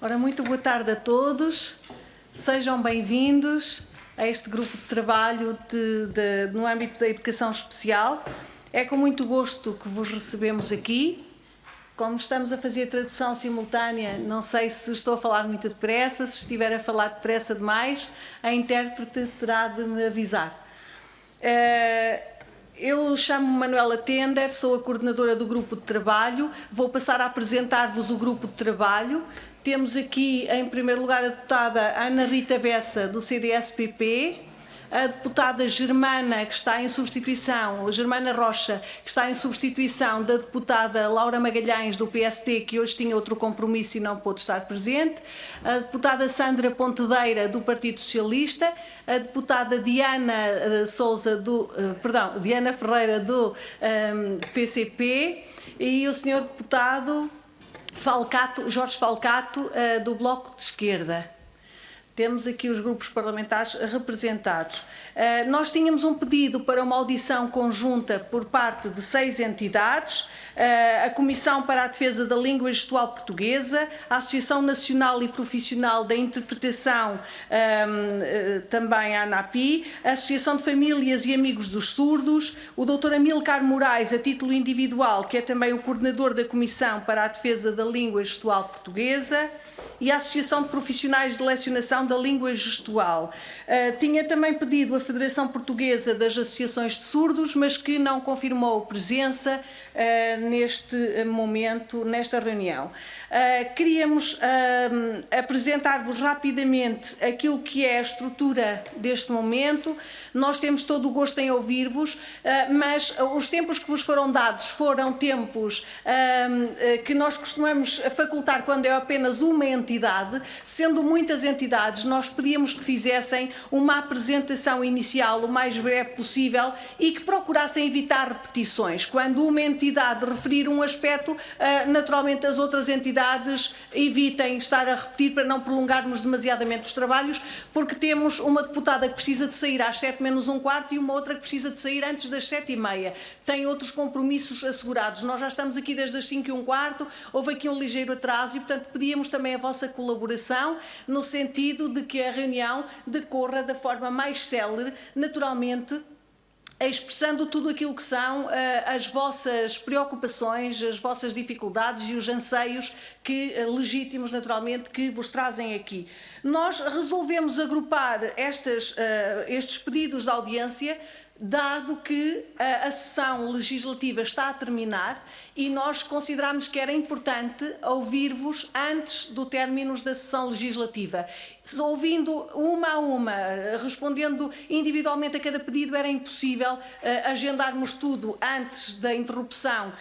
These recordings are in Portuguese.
Ora, muito boa tarde a todos, sejam bem-vindos a este grupo de trabalho no âmbito da educação especial. É com muito gosto que vos recebemos aqui. Como estamos a fazer tradução simultânea, não sei se estou a falar muito depressa, se estiver a falar depressa demais, a intérprete terá de me avisar. Eu chamo-me Manuela Tender, sou a coordenadora do grupo de trabalho, vou passar a apresentar-vos o grupo de trabalho. Temos aqui, em primeiro lugar, a deputada Ana Rita Bessa, do CDS-PP, a deputada Germana, que está em substituição, Germana Rocha, que está em substituição da deputada Laura Magalhães, do PSD, que hoje tinha outro compromisso e não pôde estar presente, a deputada Sandra Pontedeira, do Partido Socialista, a deputada Diana Diana Ferreira, do PCP, e o senhor deputado Jorge Falcato, do Bloco de Esquerda. Temos aqui os grupos parlamentares representados. Nós tínhamos um pedido para uma audição conjunta por parte de 6 entidades, a Comissão para a Defesa da Língua Gestual Portuguesa, a Associação Nacional e Profissional da Interpretação, também a ANAPI, a Associação de Famílias e Amigos dos Surdos, o Dr. Amílcar Moraes, a título individual, que é também o coordenador da Comissão para a Defesa da Língua Gestual Portuguesa, e a Associação de Profissionais de Lecionação da Língua Gestual. Tinha também pedido a Federação Portuguesa das Associações de Surdos, mas que não confirmou presença neste momento, nesta reunião. Queríamos apresentar-vos rapidamente aquilo que é a estrutura deste momento. Nós temos todo o gosto em ouvir-vos, mas os tempos que vos foram dados foram tempos que nós costumamos facultar quando é apenas uma entidade. Sendo muitas entidades, nós pedíamos que fizessem uma apresentação inicial o mais breve possível e que procurassem evitar repetições. Quando uma entidade referir um aspecto, naturalmente as outras entidades evitem estar a repetir para não prolongarmos demasiadamente os trabalhos, porque temos uma deputada que precisa de sair às 7:45 e uma outra que precisa de sair antes das 7:30. Tem outros compromissos assegurados. Nós já estamos aqui desde as 5:15, houve aqui um ligeiro atraso e, portanto, pedíamos também a vossa colaboração no sentido de que a reunião decorra da forma mais célere, naturalmente, expressando tudo aquilo que são as vossas preocupações, as vossas dificuldades e os anseios legítimos, naturalmente, que vos trazem aqui. Nós resolvemos agrupar estes pedidos de audiência, dado que a sessão legislativa está a terminar e nós consideramos que era importante ouvir-vos antes do término da sessão legislativa. Ouvindo uma a uma, respondendo individualmente a cada pedido, era impossível agendarmos tudo antes da interrupção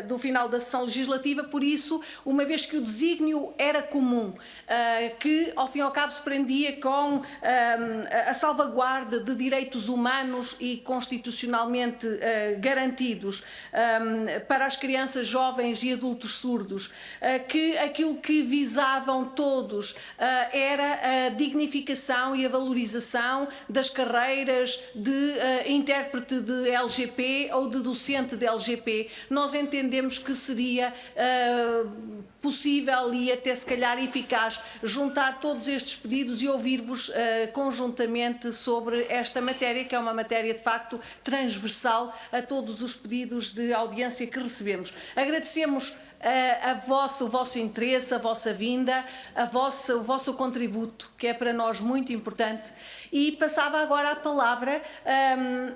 do final da sessão legislativa. Por isso, uma vez que o desígnio era comum, que ao fim e ao cabo se prendia com a salvaguarda de direitos humanos e constitucionalmente garantidos para as crianças, jovens e adultos surdos, que aquilo que visavam todos era a dignificação e a valorização das carreiras de intérprete de LGP ou de docente de LGP. Nós entendemos que seria possível e até se calhar eficaz juntar todos estes pedidos e ouvir-vos conjuntamente sobre esta matéria, que é uma matéria de facto transversal a todos os pedidos de audiência que recebemos. Agradecemos o vosso interesse, a vossa vinda, o vosso contributo, que é para nós muito importante, e passava agora a palavra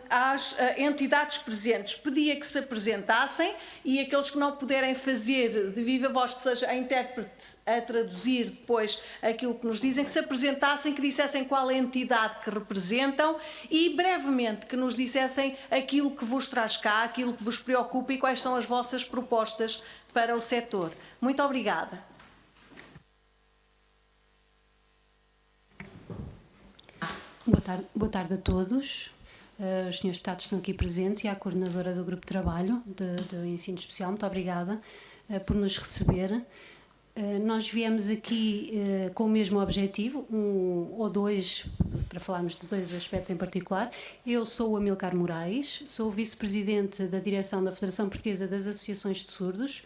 às entidades presentes. Pedia que se apresentassem e aqueles que não puderem fazer de viva voz, que seja a intérprete a traduzir depois aquilo que nos dizem, que se apresentassem, que dissessem qual é a entidade que representam e brevemente que nos dissessem aquilo que vos traz cá, aquilo que vos preocupa e quais são as vossas propostas para o setor. Muito obrigada. Boa tarde a todos. Os senhores deputados estão aqui presentes e à coordenadora do grupo de trabalho de ensino especial. Muito obrigada por nos receber. Nós viemos aqui com o mesmo objetivo, ou dois, para falarmos de dois aspectos em particular. Eu sou o Amílcar Moraes, sou vice-presidente da direção da Federação Portuguesa das Associações de Surdos.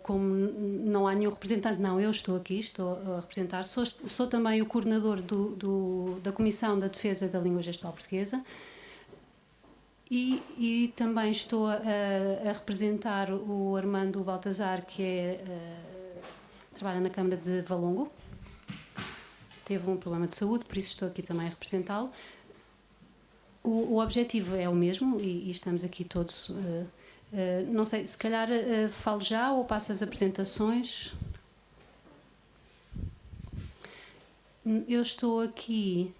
como não há nenhum representante, não, eu estou aqui, estou a representar, sou também o coordenador da Comissão da Defesa da Língua Gestual Portuguesa e também estou a representar o Armando Baltazar, que trabalha na Câmara de Valongo. Teve um problema de saúde, por isso estou aqui também a representá-lo. O objetivo é o mesmo e estamos aqui todos... não sei, se calhar falo já ou passo as apresentações. Eu estou aqui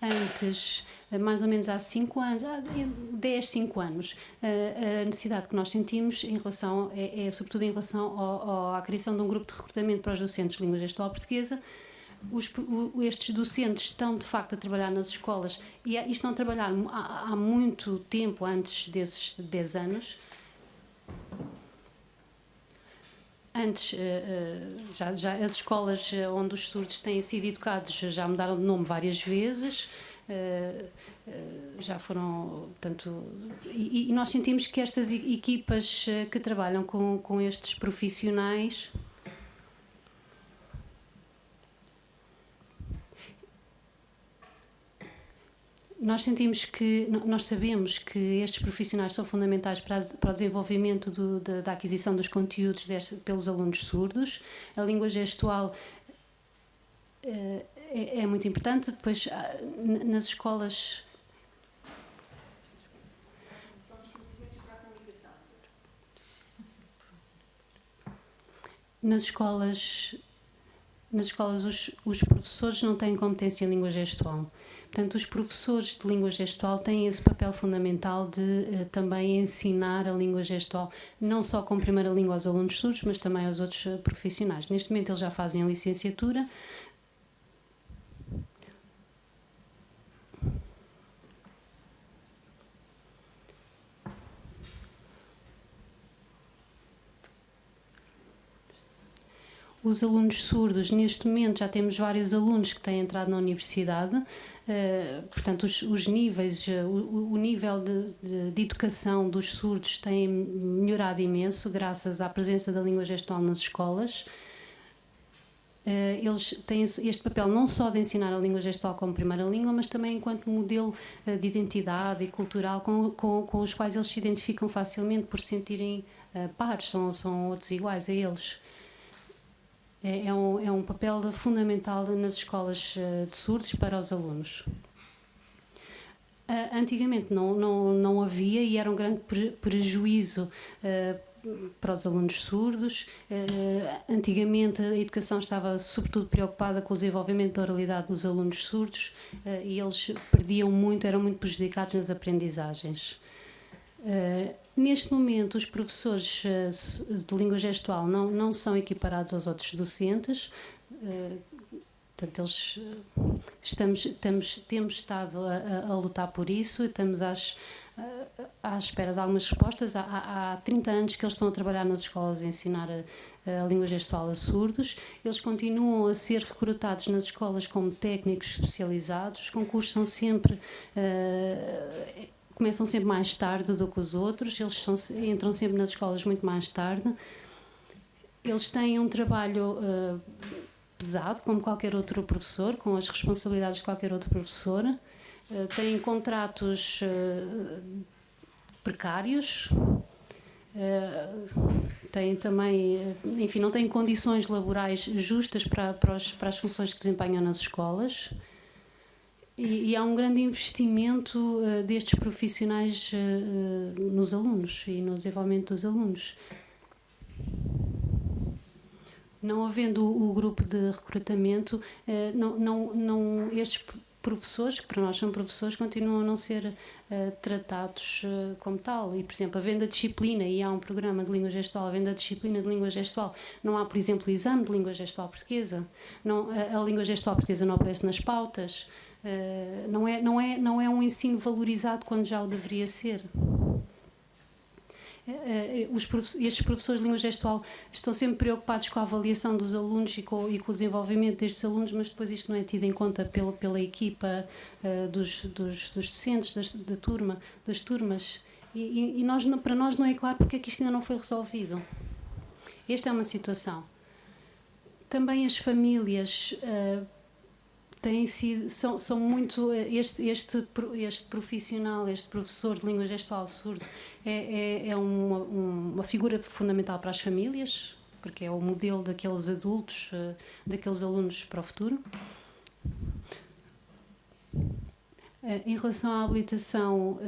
antes, mais ou menos há 5 anos, 5 anos. A necessidade que nós sentimos em relação, sobretudo em relação à criação de um grupo de recrutamento para os docentes de língua gestual portuguesa. Estes docentes estão de facto a trabalhar nas escolas e estão a trabalhar há muito tempo antes desses 10 anos. Antes, já as escolas onde os surdos têm sido educados já mudaram de nome várias vezes, já foram, portanto, e nós sentimos que estas equipas que trabalham com estes profissionais nós sabemos que estes profissionais são fundamentais para o desenvolvimento da aquisição dos conteúdos pelos alunos surdos. A língua gestual é muito importante. Depois, nas escolas... Nas escolas os professores não têm competência em língua gestual. Portanto, os professores de língua gestual têm esse papel fundamental de também ensinar a língua gestual, não só como primeira língua aos alunos surdos, mas também aos outros profissionais. Neste momento eles já fazem a licenciatura. Os alunos surdos, neste momento já temos vários alunos que têm entrado na universidade, portanto os níveis, o nível de educação dos surdos tem melhorado imenso graças à presença da língua gestual nas escolas. Eles têm este papel não só de ensinar a língua gestual como primeira língua, mas também enquanto modelo de identidade e cultural com os quais eles se identificam facilmente por se sentirem pares, são outros iguais a eles. É um papel fundamental nas escolas de surdos para os alunos. Antigamente não havia e era um grande prejuízo para os alunos surdos. Antigamente a educação estava sobretudo preocupada com o desenvolvimento da oralidade dos alunos surdos e eles perdiam muito, eram muito prejudicados nas aprendizagens. Neste momento, os professores de língua gestual não são equiparados aos outros docentes. Portanto, temos estado a lutar por isso, estamos à espera de algumas respostas. Há 30 anos que eles estão a trabalhar nas escolas a ensinar a língua gestual a surdos. Eles continuam a ser recrutados nas escolas como técnicos especializados. Os concursos são sempre... começam sempre mais tarde do que os outros, eles entram sempre nas escolas muito mais tarde. Eles têm um trabalho pesado, como qualquer outro professor, com as responsabilidades de qualquer outro professor. Têm contratos precários, têm também, enfim, não têm condições laborais justas para as funções que desempenham nas escolas. E há um grande investimento destes profissionais nos alunos e no desenvolvimento dos alunos. Não havendo o grupo de recrutamento, estes professores, que para nós são professores, continuam a não ser tratados como tal. E, por exemplo, havendo a disciplina, e há um programa de língua gestual, havendo a disciplina de língua gestual, não há, por exemplo, o exame de língua gestual portuguesa. A língua gestual portuguesa não aparece nas pautas. Não é um ensino valorizado quando já o deveria ser. Estes professores de língua gestual estão sempre preocupados com a avaliação dos alunos e com o desenvolvimento destes alunos, mas depois isto não é tido em conta pela equipa dos docentes das turmas. E para nós não é claro porque é que isto ainda não foi resolvido. Esta é uma situação. Também as famílias têm sido, são muito, este profissional, este professor de língua gestual surdo é uma figura fundamental para as famílias, porque é o modelo daqueles adultos, daqueles alunos para o futuro. Em relação à habilitação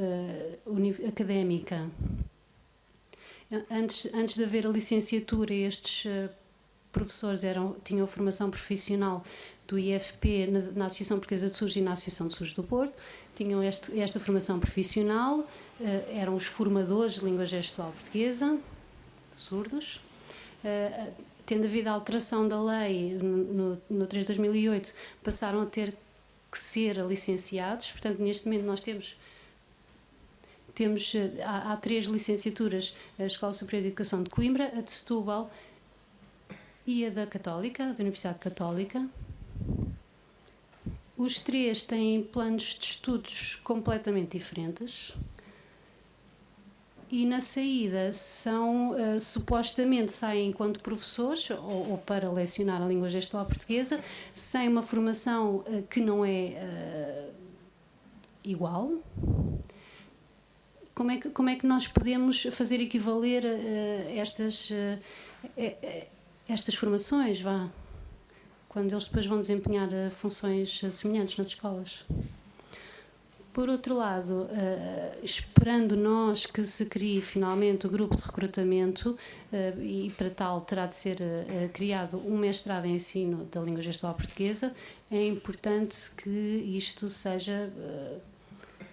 académica, antes de haver a licenciatura, estes professores tinham formação profissional do IFP na Associação Portuguesa de Surdos e na Associação de Surdos do Porto, tinham esta formação profissional, eram os formadores de língua gestual portuguesa, surdos. Tendo havido a alteração da lei no 3 de 2008, passaram a ter que ser licenciados. Portanto, neste momento nós há 3 licenciaturas: a Escola Superior de Educação de Coimbra, a de Setúbal e a da Católica, da Universidade Católica. Os 3 têm planos de estudos completamente diferentes. E na saída supostamente saem enquanto professores ou para lecionar a língua gestual portuguesa, sem uma formação que não é igual. Como é que nós podemos fazer equivaler estas formações, quando eles depois vão desempenhar funções semelhantes nas escolas? Por outro lado, esperando nós que se crie finalmente o grupo de recrutamento, e para tal terá de ser criado um mestrado em ensino da língua gestual portuguesa, é importante que isto seja,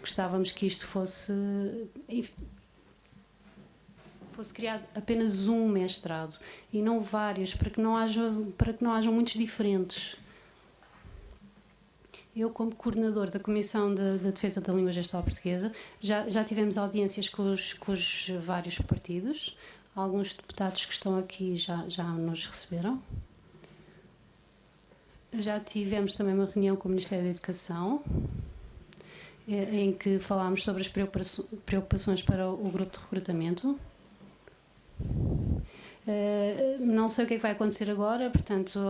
gostávamos que isto fosse criado apenas um mestrado e não vários, para que não hajam muitos diferentes. Eu, como coordenador da Comissão de Defesa da Língua Gestual Portuguesa, já tivemos audiências com os vários partidos. Alguns deputados que estão aqui já nos receberam. Já tivemos também uma reunião com o Ministério da Educação, em que falámos sobre as preocupações para o grupo de recrutamento. Não sei o que é que vai acontecer agora, portanto,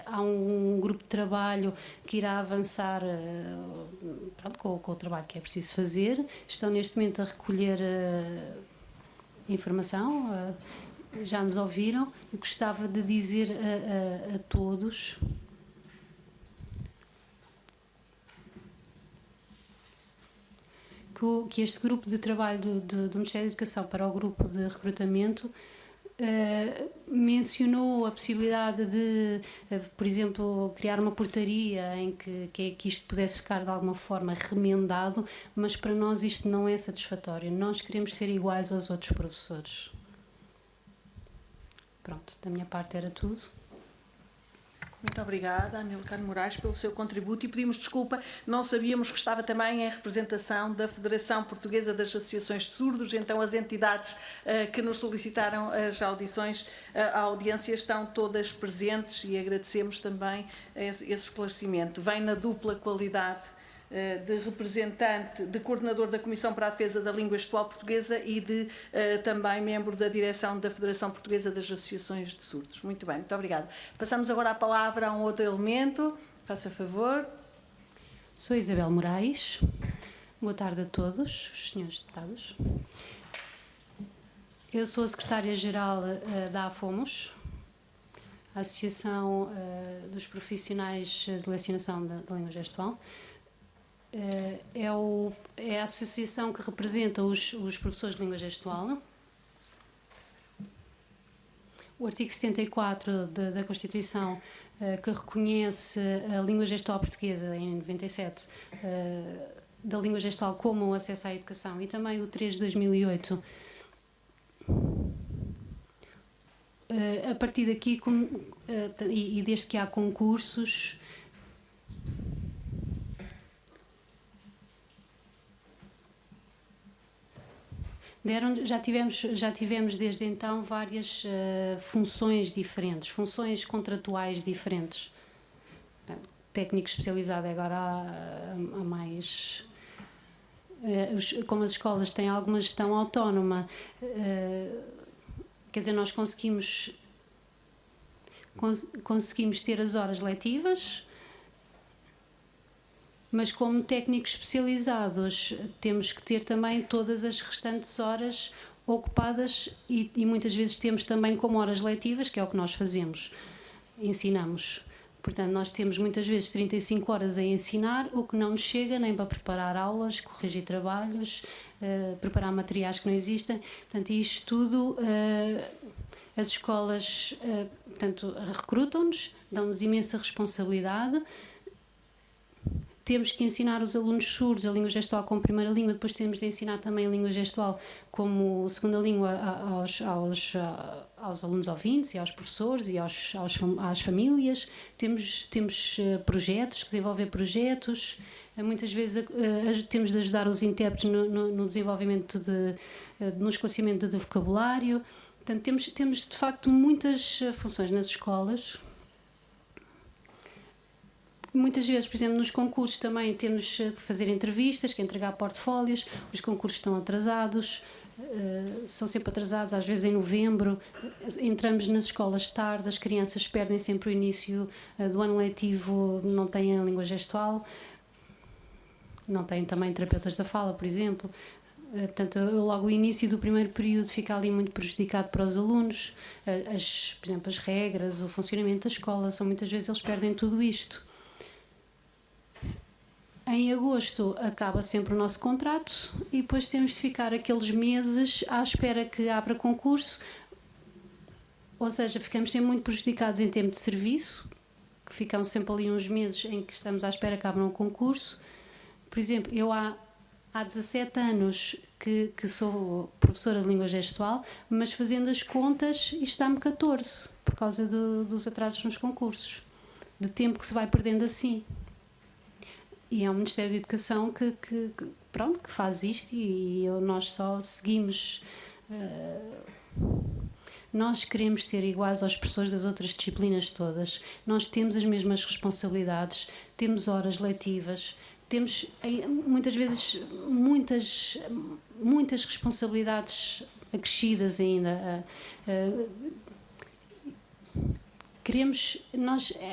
há um grupo de trabalho que irá avançar com o trabalho que é preciso fazer. Estão neste momento a recolher informação, já nos ouviram, e gostava de dizer a todos que este grupo de trabalho do Ministério da Educação para o grupo de recrutamento mencionou a possibilidade de, por exemplo, criar uma portaria em que isto pudesse ficar de alguma forma remendado, mas para nós isto não é satisfatório. Nós queremos ser iguais aos outros professores. Pronto, da minha parte era tudo. Muito obrigada, Anilcar Moraes, pelo seu contributo, e pedimos desculpa, não sabíamos que estava também em representação da Federação Portuguesa das Associações de Surdos, então as entidades que nos solicitaram as audições, a audiência, estão todas presentes, e agradecemos também esse esclarecimento. Vem na dupla qualidade de representante, de coordenador da Comissão para a Defesa da Língua Gestual Portuguesa e de também membro da direção da Federação Portuguesa das Associações de Surdos. Muito bem, muito obrigada. Passamos agora a palavra a um outro elemento. Faça favor. Sou Isabel Moraes. Boa tarde a todos, os senhores deputados. Eu sou a secretária-geral da AFOMOS, a Associação dos Profissionais de Lecionação da Língua Gestual. É a associação que representa os professores de língua gestual. O artigo 74 da Constituição, que reconhece a língua gestual portuguesa em 97, da língua gestual como um acesso à educação, e também o 3 de 2008. A partir daqui, e desde que há concursos, já tivemos desde então várias funções diferentes, funções contratuais diferentes. Técnico especializado agora há mais. Como as escolas têm alguma gestão autónoma, quer dizer, nós conseguimos conseguimos ter as horas letivas, mas como técnicos especializados temos que ter também todas as restantes horas ocupadas e muitas vezes temos também como horas letivas, que é o que nós fazemos, ensinamos. Portanto, nós temos muitas vezes 35 horas a ensinar, o que não nos chega nem para preparar aulas, corrigir trabalhos, preparar materiais que não existem. Portanto, isto tudo, as escolas portanto, recrutam-nos, dão-nos imensa responsabilidade. Temos que ensinar os alunos surdos a língua gestual como primeira língua, depois temos de ensinar também a língua gestual como segunda língua aos alunos ouvintes e aos professores e às famílias. Temos projetos, desenvolver projetos. Muitas vezes temos de ajudar os intérpretes no desenvolvimento, no esclarecimento de vocabulário. Portanto, temos de facto muitas funções nas escolas. Muitas vezes, por exemplo, nos concursos também temos que fazer entrevistas, que entregar portfólios, os concursos estão atrasados, são sempre atrasados, às vezes em novembro, entramos nas escolas tarde, as crianças perdem sempre o início do ano letivo, não têm a língua gestual, não têm também terapeutas da fala, por exemplo. Portanto, logo o início do primeiro período fica ali muito prejudicado para os alunos, por exemplo, as regras, o funcionamento da escola, muitas vezes eles perdem tudo isto. Em agosto acaba sempre o nosso contrato e depois temos de ficar aqueles meses à espera que abra concurso, ou seja, ficamos sempre muito prejudicados em tempo de serviço, que ficam sempre ali uns meses em que estamos à espera que abram o concurso. Por exemplo, eu há 17 anos que sou professora de língua gestual, mas fazendo as contas, isto dá-me 14, por causa dos atrasos nos concursos, de tempo que se vai perdendo assim. E é o Ministério da Educação que faz isto e nós só seguimos. Nós queremos ser iguais aos professores das outras disciplinas todas. Nós temos as mesmas responsabilidades, temos horas letivas, temos muitas vezes muitas responsabilidades acrescidas ainda.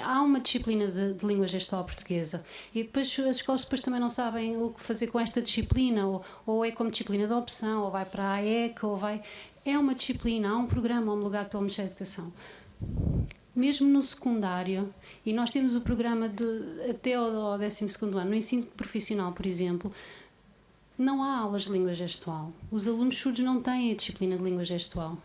Há uma disciplina de língua gestual portuguesa e depois as escolas também não sabem o que fazer com esta disciplina, ou é como disciplina de opção, ou vai para a AEC, é uma disciplina, há um programa homologado pelo Ministério da Educação. Mesmo no secundário, e nós temos o programa até ao 12º ano, no ensino profissional, por exemplo, não há aulas de língua gestual. Os alunos surdos não têm a disciplina de língua gestual.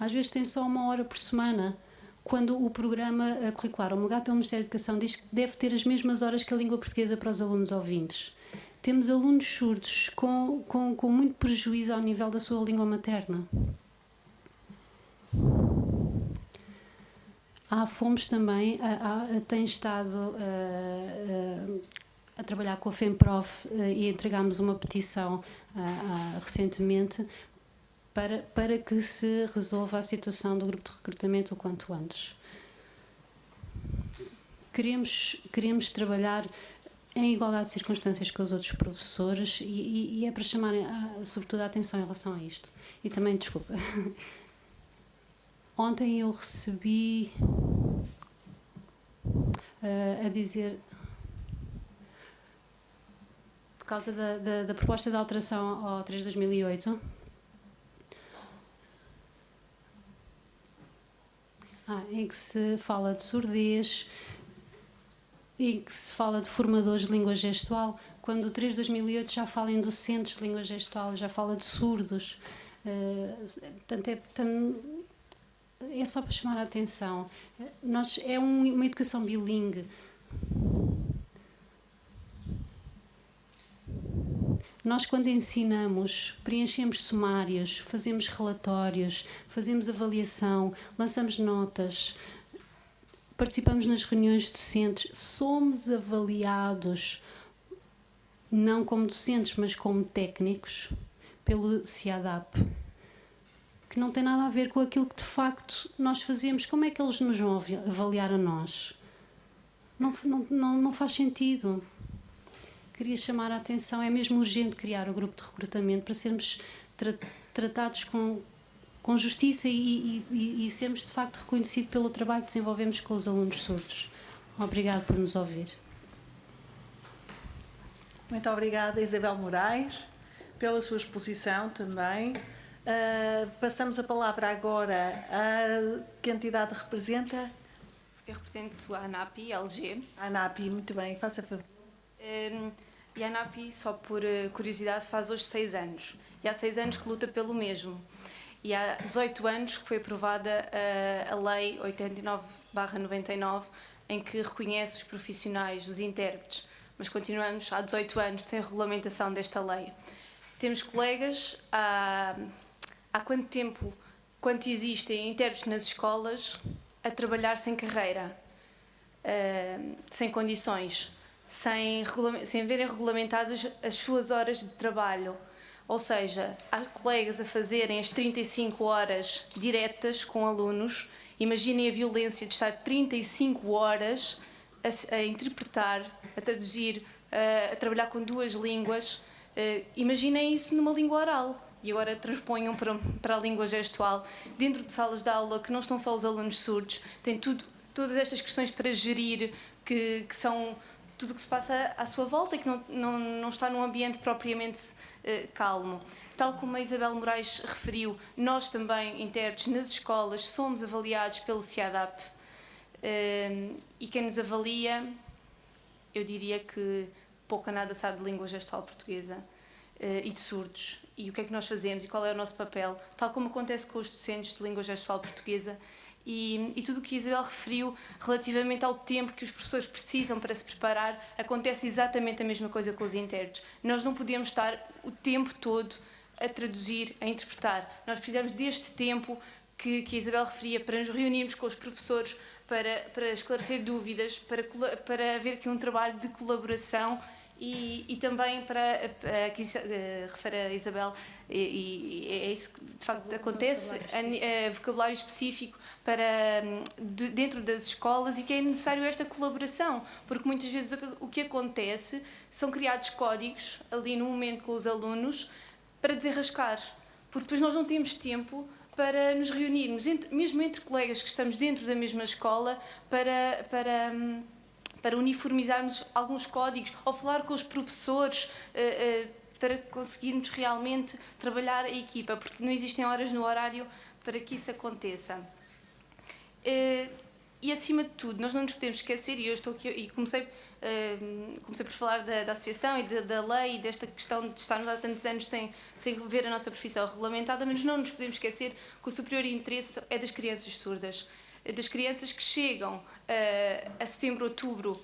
Às vezes têm só 1 hora por semana, quando o programa curricular homologado pelo Ministério da Educação diz que deve ter as mesmas horas que a língua portuguesa para os alunos ouvintes. Temos alunos surdos com muito prejuízo ao nível da sua língua materna. A FOMES também tem estado a trabalhar com a FEMPROF e entregámos uma petição recentemente para que se resolva a situação do grupo de recrutamento o quanto antes. Queremos trabalhar em igualdade de circunstâncias com os outros professores e é para chamarem sobretudo a atenção em relação a isto. E também, desculpa, ontem eu recebi a dizer, por causa da proposta de alteração ao 3 de 2008, em que se fala de surdez, em que se fala de formadores de língua gestual, quando o 3 de 2008 já fala em docentes de língua gestual, já fala de surdos. Portanto, é só para chamar a atenção. É uma educação bilingue. Nós, quando ensinamos, preenchemos sumários, fazemos relatórios, fazemos avaliação, lançamos notas, participamos nas reuniões docentes, somos avaliados, não como docentes, mas como técnicos, pelo CIADAP, que não tem nada a ver com aquilo que de facto nós fazemos. Como é que eles nos vão avaliar a nós? Não faz sentido. Queria chamar a atenção, é mesmo urgente criar o grupo de recrutamento para sermos tratados com com justiça e sermos de facto reconhecidos pelo trabalho que desenvolvemos com os alunos surdos. Obrigado por nos ouvir. Muito obrigada, Isabel Moraes, pela sua exposição também. Passamos a palavra agora a que entidade representa? Eu represento a ANAPI, LG. A ANAPI, muito bem, faça favor. E a ANAPI, só por curiosidade, faz hoje 6 anos. E há 6 anos que luta pelo mesmo. E há 18 anos que foi aprovada a Lei 89/99, em que reconhece os profissionais, os intérpretes. Mas continuamos há 18 anos sem regulamentação desta lei. Temos colegas há quanto tempo, quanto existem intérpretes nas escolas, a trabalhar sem carreira, sem condições, sem verem regulamentadas as suas horas de trabalho. Ou seja, há colegas a fazerem as 35 horas diretas com alunos. Imaginem a violência de estar 35 horas a interpretar, a traduzir, a trabalhar com 2 línguas. Imaginem isso numa língua oral. E agora transponham para a língua gestual, dentro de salas de aula que não estão só os alunos surdos, tem todas estas questões para gerir, que são tudo o que se passa à sua volta e que não está num ambiente propriamente calmo. Tal como a Isabel Moraes referiu, nós também, intérpretes nas escolas, somos avaliados pelo CIADAP, e quem nos avalia, eu diria que pouco a nada sabe de língua gestual portuguesa e de surdos. E o que é que nós fazemos e qual é o nosso papel, tal como acontece com os docentes de língua gestual portuguesa e tudo o que a Isabel referiu relativamente ao tempo que os professores precisam para se preparar, acontece exatamente a mesma coisa com os intérpretes. Nós não podemos estar o tempo todo a traduzir, a interpretar. Nós precisamos deste tempo que a Isabel referia para nos reunirmos com os professores, para esclarecer dúvidas, para haver aqui um trabalho de colaboração e também para que refere a Isabel, e é isso que de facto acontece, vocabulário específico para dentro das escolas, e que é necessário esta colaboração, porque muitas vezes o que acontece são criados códigos ali no momento com os alunos para desenrascar, porque depois nós não temos tempo para nos reunirmos, mesmo entre colegas que estamos dentro da mesma escola, para uniformizarmos alguns códigos, ou falar com os professores para conseguirmos realmente trabalhar a equipa, porque não existem horas no horário para que isso aconteça. E acima de tudo, nós não nos podemos esquecer, e eu estou aqui e comecei por falar da associação e da lei e desta questão de estarmos há tantos anos sem ver a nossa profissão regulamentada, mas não nos podemos esquecer que o superior interesse é das crianças surdas, das crianças que chegam a setembro, outubro,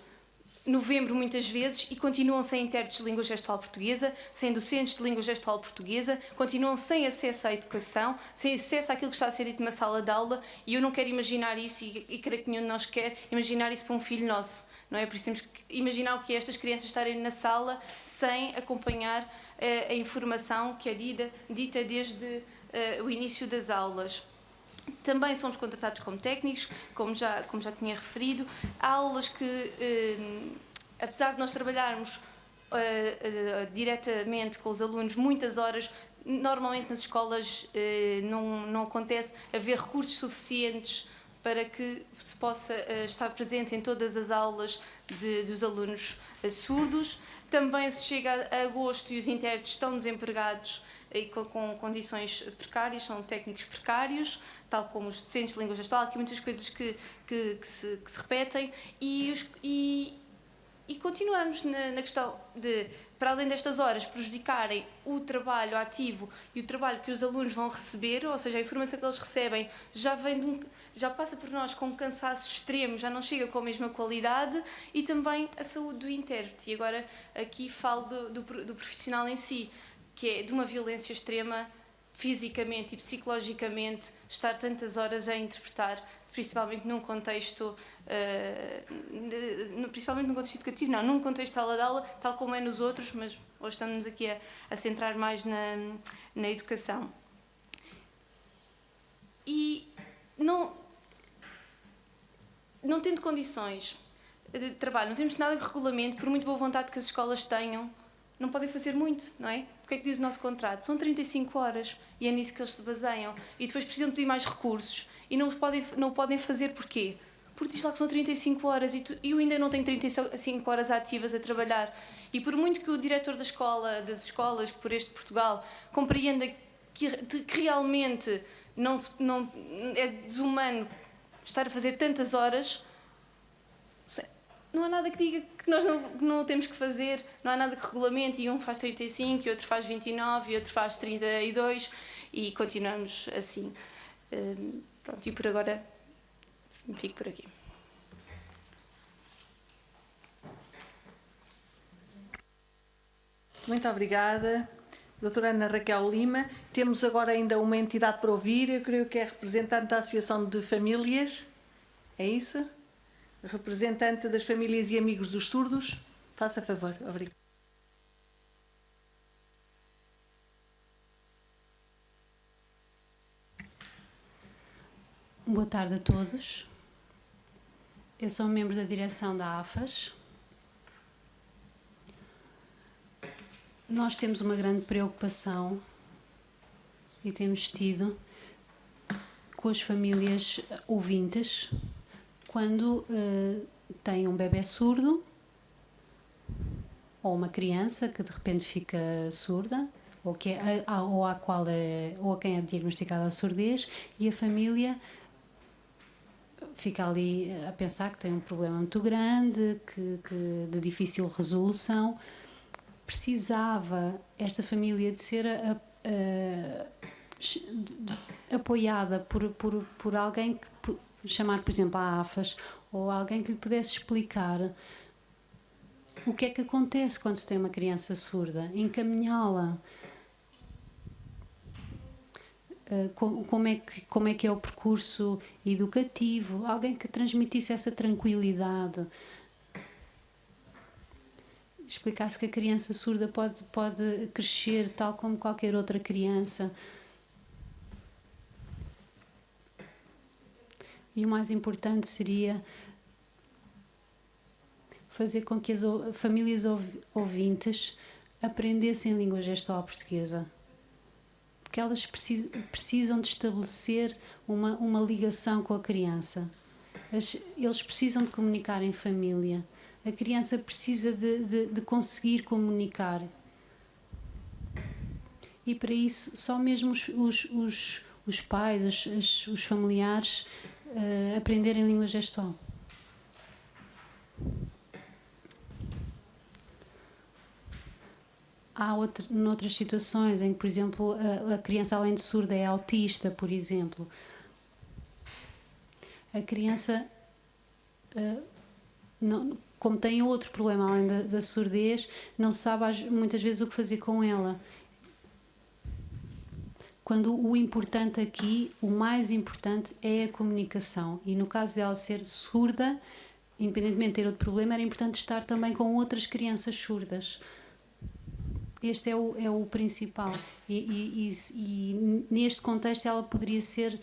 novembro muitas vezes e continuam sem intérpretes de língua gestual portuguesa, sem docentes de língua gestual portuguesa, continuam sem acesso à educação, sem acesso àquilo que está a ser dito numa sala de aula, e eu não quero imaginar isso, e creio que nenhum de nós quer imaginar isso para um filho nosso, não é? Por isso temos que imaginar o que é estas crianças estarem na sala sem acompanhar a informação que é dita desde o início das aulas. Também somos contratados como técnicos, como já tinha referido. Há aulas que, apesar de nós trabalharmos diretamente com os alunos muitas horas, normalmente nas escolas não acontece haver recursos suficientes para que se possa estar presente em todas as aulas dos alunos surdos. Também se chega a agosto e os intérpretes estão desempregados e com condições precárias, são técnicos precários, tal como os docentes de língua gestual. Há aqui muitas coisas que se repetem e continuamos na questão de, para além destas horas prejudicarem o trabalho ativo e o trabalho que os alunos vão receber, ou seja, a informação que eles recebem já passa por nós com um cansaço extremo, já não chega com a mesma qualidade, e também a saúde do intérprete. E agora aqui falo do profissional em si, que é de uma violência extrema, fisicamente e psicologicamente, estar tantas horas a interpretar, principalmente num contexto educativo, não, num contexto de sala de aula, tal como é nos outros, mas hoje estamos aqui a centrar mais na educação. E não tendo condições de trabalho, não temos nada de regulamento, por muito boa vontade que as escolas tenham, não podem fazer muito, não é? O que é que diz o nosso contrato? São 35 horas e é nisso que eles se baseiam. E depois precisam pedir mais recursos e não o podem fazer porquê? Porque diz lá que são 35 horas e eu ainda não tenho 35 horas ativas a trabalhar. E por muito que o diretor das escolas por este Portugal compreenda que realmente não é desumano estar a fazer tantas horas, não há nada que diga que nós não temos que fazer, não há nada que regulamente, e um faz 35, e outro faz 29, e outro faz 32, e continuamos assim. Pronto, e por agora fico por aqui. Muito obrigada, doutora Ana Raquel Lima. Temos agora ainda uma entidade para ouvir, eu creio que é representante da Associação de Famílias, é isso? Representante das Famílias e Amigos dos Surdos. Faça favor, obrigada. Boa tarde a todos. Eu sou membro da direção da AFAS. Nós temos uma grande preocupação e temos tido com as famílias ouvintes quando têm um bebé surdo ou uma criança que de repente fica surda ou a quem é diagnosticada a surdez, e a família fica ali a pensar que tem um problema muito grande, que de difícil resolução. Precisava esta família de ser apoiada por alguém que chamar, por exemplo, a AFAS, ou alguém que lhe pudesse explicar o que é que acontece quando se tem uma criança surda, encaminhá-la. Como é que é o percurso educativo, alguém que transmitisse essa tranquilidade, explicasse que a criança surda pode crescer tal como qualquer outra criança. E o mais importante seria fazer com que as famílias ouvintes aprendessem língua gestual portuguesa. Porque elas precisam de estabelecer uma ligação com a criança. Eles precisam de comunicar em família. A criança precisa de conseguir comunicar. E para isso, só mesmo os pais, os familiares, aprenderem língua gestual. Há noutras situações em que, por exemplo, a criança, além de surda, é autista, por exemplo. A criança, como tem outro problema além da surdez, não sabe muitas vezes o que fazer com ela. Quando o importante aqui, o mais importante, é a comunicação. E no caso dela ser surda, independentemente de ter outro problema, era importante estar também com outras crianças surdas. Este é o principal. E neste contexto ela poderia ser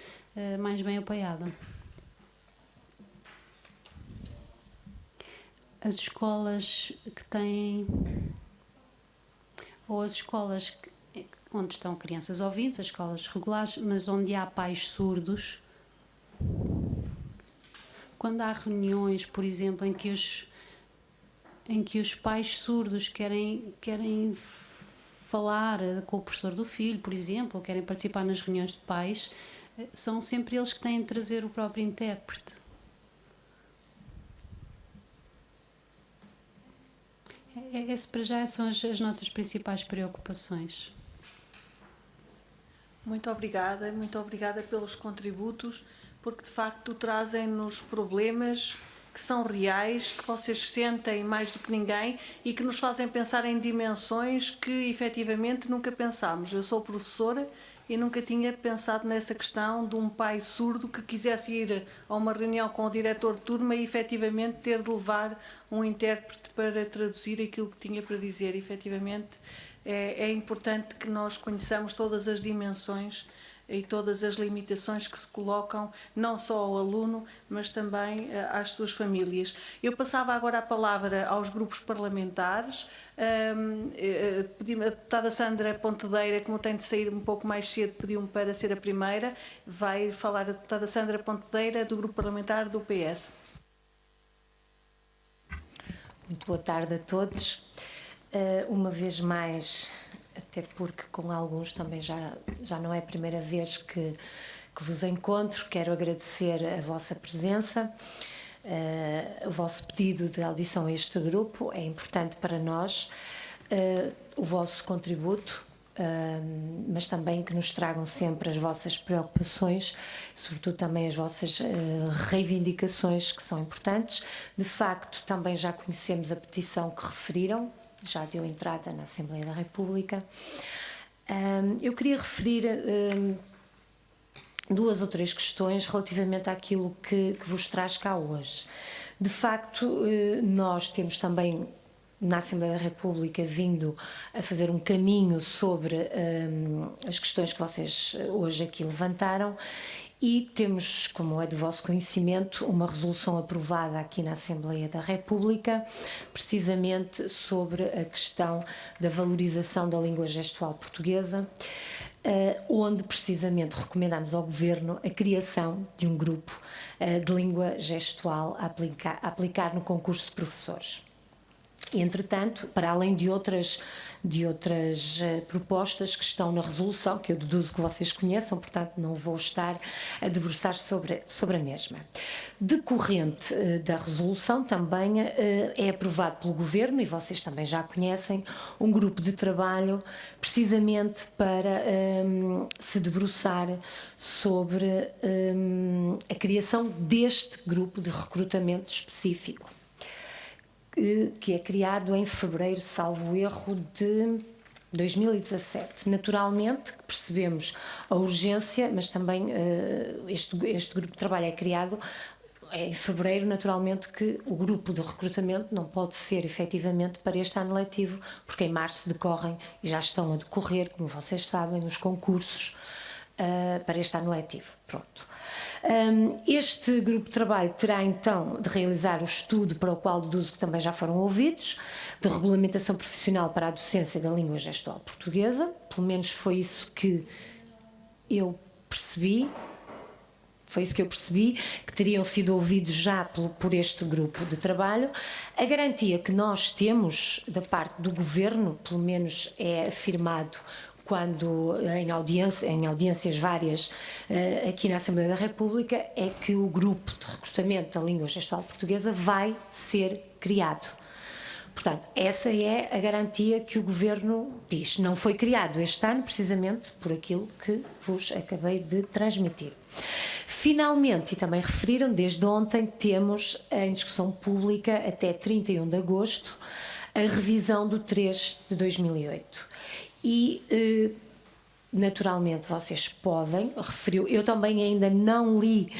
mais bem apoiada. As escolas que têm, ou as escolas onde estão crianças ouvidas, as escolas regulares, mas onde há pais surdos, quando há reuniões, por exemplo, em que os pais surdos querem falar com o professor do filho, por exemplo, ou querem participar nas reuniões de pais, são sempre eles que têm de trazer o próprio intérprete. Esse para já são as nossas principais preocupações. Muito obrigada pelos contributos, porque de facto trazem-nos problemas que são reais, que vocês sentem mais do que ninguém e que nos fazem pensar em dimensões que efetivamente nunca pensámos. Eu sou professora e nunca tinha pensado nessa questão de um pai surdo que quisesse ir a uma reunião com o diretor de turma e efetivamente ter de levar um intérprete para traduzir aquilo que tinha para dizer. Efetivamente é importante que nós conheçamos todas as dimensões e todas as limitações que se colocam não só ao aluno, mas também às suas famílias. Eu passava agora a palavra aos grupos parlamentares. Pedi-me a deputada Sandra Pontedeira, como tem de sair um pouco mais cedo, pediu-me para ser a primeira. Vai falar a deputada Sandra Pontedeira, do grupo parlamentar do PS. Muito boa tarde a todos. Uma vez mais, até porque com alguns também já não é a primeira vez que vos encontro, quero agradecer a vossa presença, o vosso pedido de audição a este grupo. É importante para nós o vosso contributo, mas também que nos tragam sempre as vossas preocupações, sobretudo também as vossas reivindicações, que são importantes. De facto, também já conhecemos a petição que referiram, já deu entrada na Assembleia da República. Eu queria referir duas ou três questões relativamente àquilo que vos traz cá hoje. De facto, nós temos também na Assembleia da República vindo a fazer um caminho sobre as questões que vocês hoje aqui levantaram, e temos, como é do vosso conhecimento, uma resolução aprovada aqui na Assembleia da República, precisamente sobre a questão da valorização da língua gestual portuguesa, onde precisamente recomendamos ao Governo a criação de um grupo de língua gestual a aplicar no concurso de professores. Entretanto, para além de outras propostas que estão na resolução, que eu deduzo que vocês conheçam, portanto não vou estar a debruçar sobre a mesma. Decorrente da resolução também é aprovado pelo Governo, e vocês também já conhecem, um grupo de trabalho precisamente para se debruçar sobre a criação deste grupo de recrutamento específico, que é criado em fevereiro, salvo erro, de 2017. Naturalmente, percebemos a urgência, mas também este grupo de trabalho é criado em fevereiro, naturalmente que o grupo de recrutamento não pode ser efetivamente para este ano letivo, porque em março decorrem, e já estão a decorrer, como vocês sabem, os concursos para este ano letivo. Pronto. Este grupo de trabalho terá então de realizar o estudo, para o qual deduzo que também já foram ouvidos, de regulamentação profissional para a docência da língua gestual portuguesa. Pelo menos foi isso que eu percebi. Que teriam sido ouvidos já por este grupo de trabalho. A garantia que nós temos da parte do Governo, pelo menos é afirmado quando em audiências várias aqui na Assembleia da República, é que o grupo de recrutamento da língua gestual portuguesa vai ser criado. Portanto, essa é a garantia que o Governo diz. Não foi criado este ano, precisamente por aquilo que vos acabei de transmitir. Finalmente, e também referiram, desde ontem temos em discussão pública até 31 de agosto a revisão do 3 de 2008. E, naturalmente, vocês podem, referiu, eu também ainda não li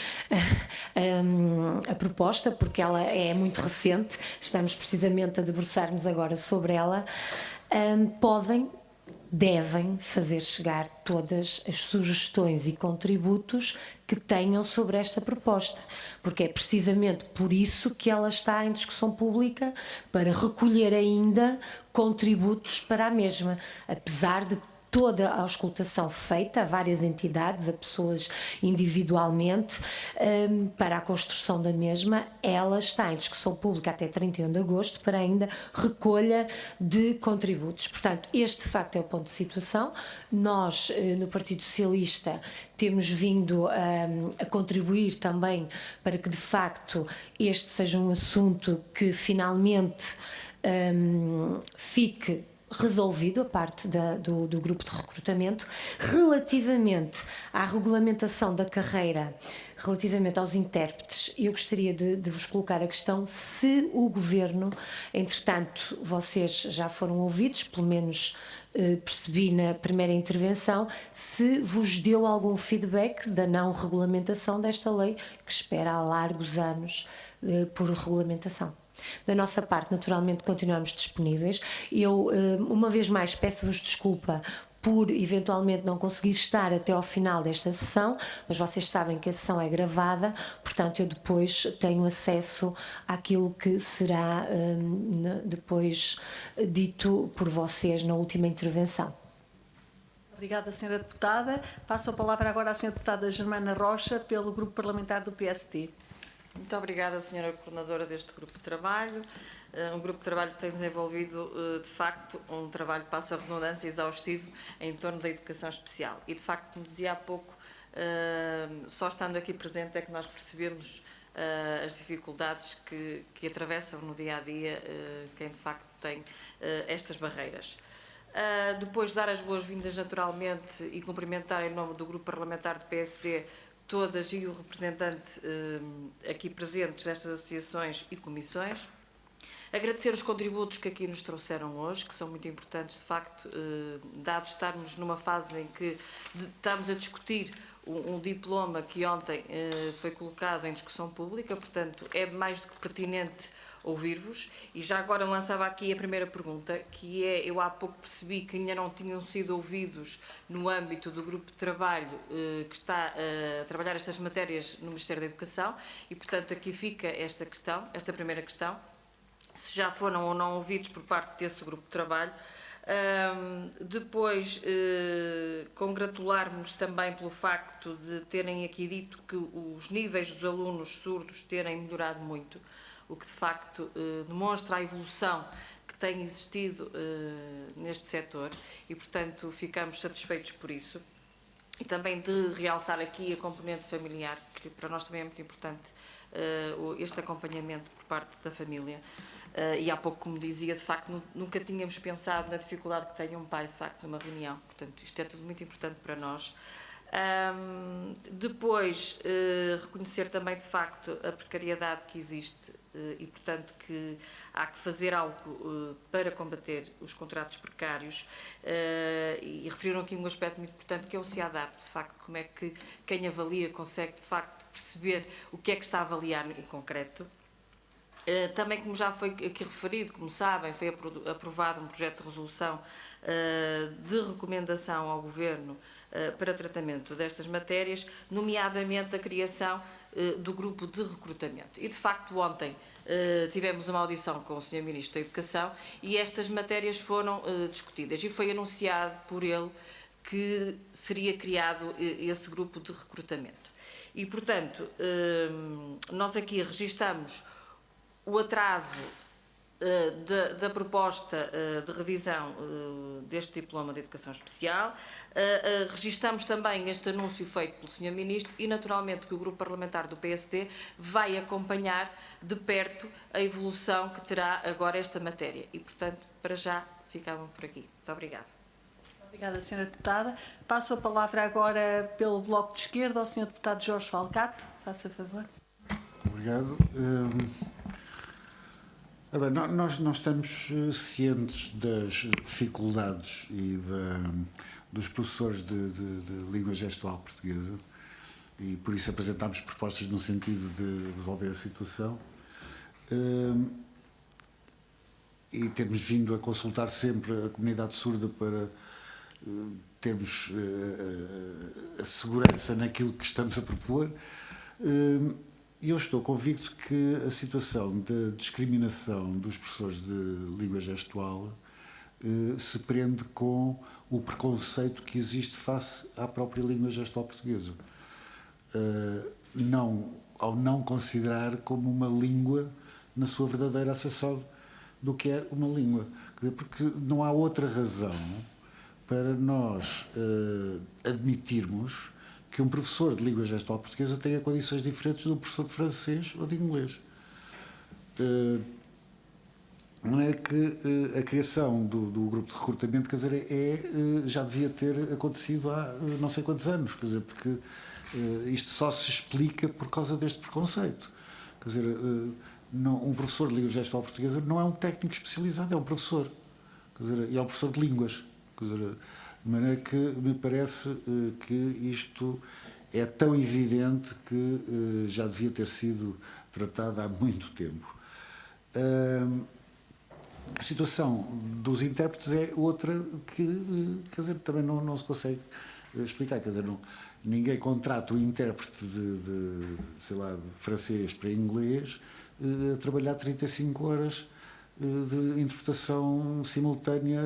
a proposta, porque ela é muito recente, estamos precisamente a debruçar-nos agora sobre ela. Devem fazer chegar todas as sugestões e contributos que tenham sobre esta proposta, porque é precisamente por isso que ela está em discussão pública, para recolher ainda contributos para a mesma, apesar de toda a auscultação feita a várias entidades, a pessoas individualmente, para a construção da mesma. Ela está em discussão pública até 31 de agosto para ainda recolha de contributos. Portanto, este de facto é o ponto de situação. Nós, no Partido Socialista, temos vindo a contribuir também para que de facto este seja um assunto que finalmente fique resolvido, a parte do grupo de recrutamento. Relativamente à regulamentação da carreira, relativamente aos intérpretes, eu gostaria de vos colocar a questão se o Governo, entretanto, vocês já foram ouvidos, pelo menos percebi na primeira intervenção, se vos deu algum feedback da não regulamentação desta lei, que espera há largos anos por regulamentação. Da nossa parte, naturalmente, continuamos disponíveis. Eu, uma vez mais, peço-vos desculpa por eventualmente não conseguir estar até ao final desta sessão, mas vocês sabem que a sessão é gravada, portanto eu depois tenho acesso àquilo que será depois dito por vocês na última intervenção. Obrigada, Sra. Deputada. Passo a palavra agora à Sra. Deputada Germana Rocha, pelo Grupo Parlamentar do PSD. Muito obrigada, Sra. Coordenadora deste grupo de trabalho. Um grupo de trabalho que tem desenvolvido, de facto, um trabalho, passa a redundância, exaustivo em torno da educação especial. E, de facto, como dizia há pouco, só estando aqui presente é que nós percebemos as dificuldades que atravessam no dia-a-dia quem, de facto, tem estas barreiras. Depois de dar as boas-vindas, naturalmente, e cumprimentar em nome do Grupo Parlamentar do PSD todas e o representante aqui presentes destas associações e comissões. Agradecer os contributos que aqui nos trouxeram hoje, que são muito importantes, de facto, dado estarmos numa fase em que estamos a discutir um diploma que ontem foi colocado em discussão pública, portanto, é mais do que pertinente ouvir-vos. E já agora lançava aqui a primeira pergunta, que é, eu há pouco percebi que ainda não tinham sido ouvidos no âmbito do grupo de trabalho que está a trabalhar estas matérias no Ministério da Educação, e portanto aqui fica esta questão, esta primeira questão, se já foram ou não ouvidos por parte desse grupo de trabalho. Depois, congratular-nos também pelo facto de terem aqui dito que os níveis dos alunos surdos terem melhorado muito, o que de facto demonstra a evolução que tem existido neste setor, e portanto ficamos satisfeitos por isso. E também de realçar aqui a componente familiar, que para nós também é muito importante, este acompanhamento por parte da família. E há pouco, como dizia, de facto nunca tínhamos pensado na dificuldade que tem um pai, de facto, numa reunião. Portanto, isto é tudo muito importante para nós. Depois, reconhecer também, de facto, a precariedade que existe e, portanto, que há que fazer algo para combater os contratos precários, e referiram aqui um aspecto muito importante, que é o se adapte, de facto, como é que quem avalia consegue, de facto, perceber o que é que está a avaliar em concreto. Também, como já foi aqui referido, como sabem, foi aprovado um projeto de resolução de recomendação ao Governo para tratamento destas matérias, nomeadamente a criação do grupo de recrutamento. E, de facto, ontem tivemos uma audição com o Sr. Ministro da Educação e estas matérias foram discutidas, e foi anunciado por ele que seria criado esse grupo de recrutamento. E, portanto, nós aqui registamos o atraso da proposta de revisão deste diploma de educação especial. Registamos também este anúncio feito pelo Sr. Ministro e, naturalmente, que o Grupo Parlamentar do PSD vai acompanhar de perto a evolução que terá agora esta matéria. E, portanto, para já, ficavam por aqui. Muito obrigada. Obrigada, Sra. Deputada. Passo a palavra agora pelo Bloco de Esquerda ao Sr. Deputado Jorge Falcato. Faça favor. Obrigado. Bem, nós estamos cientes das dificuldades e dos professores de língua gestual portuguesa, e por isso apresentámos propostas no sentido de resolver a situação. E temos vindo a consultar sempre a comunidade surda para termos a segurança naquilo que estamos a propor. E eu estou convicto que a situação da discriminação dos professores de língua gestual se prende com o preconceito que existe face à própria língua gestual portuguesa. Ao não considerar como uma língua na sua verdadeira acessão do que é uma língua. Porque não há outra razão para nós admitirmos que um professor de língua gestual portuguesa tenha condições diferentes do professor de francês ou de inglês. De maneira que a criação do grupo de recrutamento, quer dizer, já devia ter acontecido há não sei quantos anos, quer dizer, porque isto só se explica por causa deste preconceito. Quer dizer, um professor de língua gestual portuguesa não é um técnico especializado, é um professor. Quer dizer, e é um professor de línguas. Quer dizer, de maneira que me parece que isto é tão evidente que já devia ter sido tratado há muito tempo. A situação dos intérpretes é outra que, quer dizer, também não se consegue explicar. Quer dizer, ninguém contrata o intérprete sei lá, de francês para inglês a trabalhar 35 horas de interpretação simultânea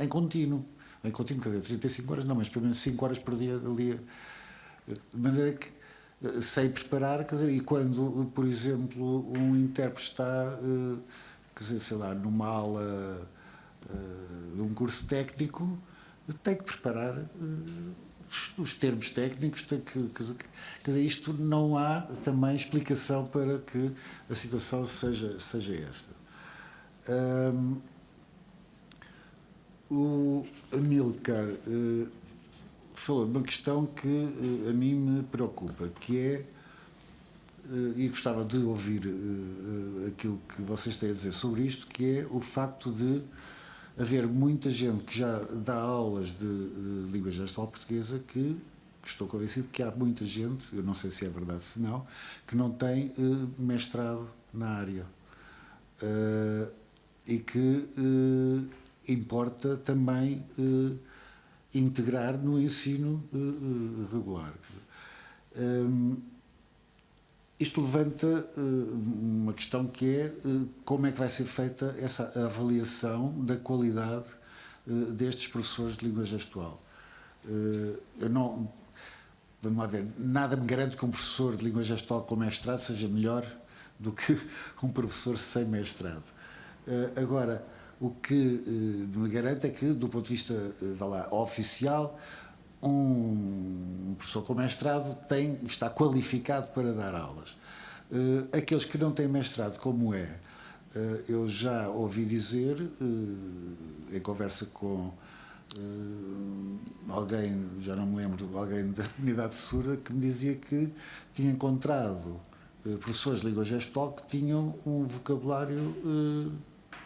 em contínuo. Em contínuo, quer dizer, 35 horas não, mas pelo menos 5 horas por dia ali. De maneira que, sem preparar, quer dizer, e quando, por exemplo, um intérprete está, quer dizer, sei lá, numa aula de um curso técnico, tem que preparar os termos técnicos, tem que, quer dizer, isto não há também explicação para que a situação seja esta. O Amílcar falou de uma questão que a mim me preocupa, que é, e gostava de ouvir aquilo que vocês têm a dizer sobre isto, que é o facto de haver muita gente que já dá aulas de língua gestual portuguesa que estou convencido que há muita gente, eu não sei se é verdade se não, que não tem mestrado na área. E que importa também integrar no ensino regular. Isto levanta uma questão que é como é que vai ser feita essa avaliação da qualidade destes professores de língua gestual. Eu não, vamos lá ver, nada me garante que um professor de língua gestual com mestrado seja melhor do que um professor sem mestrado. Agora, o que me garante é que, do ponto de vista vá lá, oficial, um professor com mestrado está qualificado para dar aulas. Aqueles que não têm mestrado, como é, eu já ouvi dizer, em conversa com alguém, já não me lembro, alguém da comunidade surda, que me dizia que tinha encontrado professores de língua gestual que tinham um vocabulário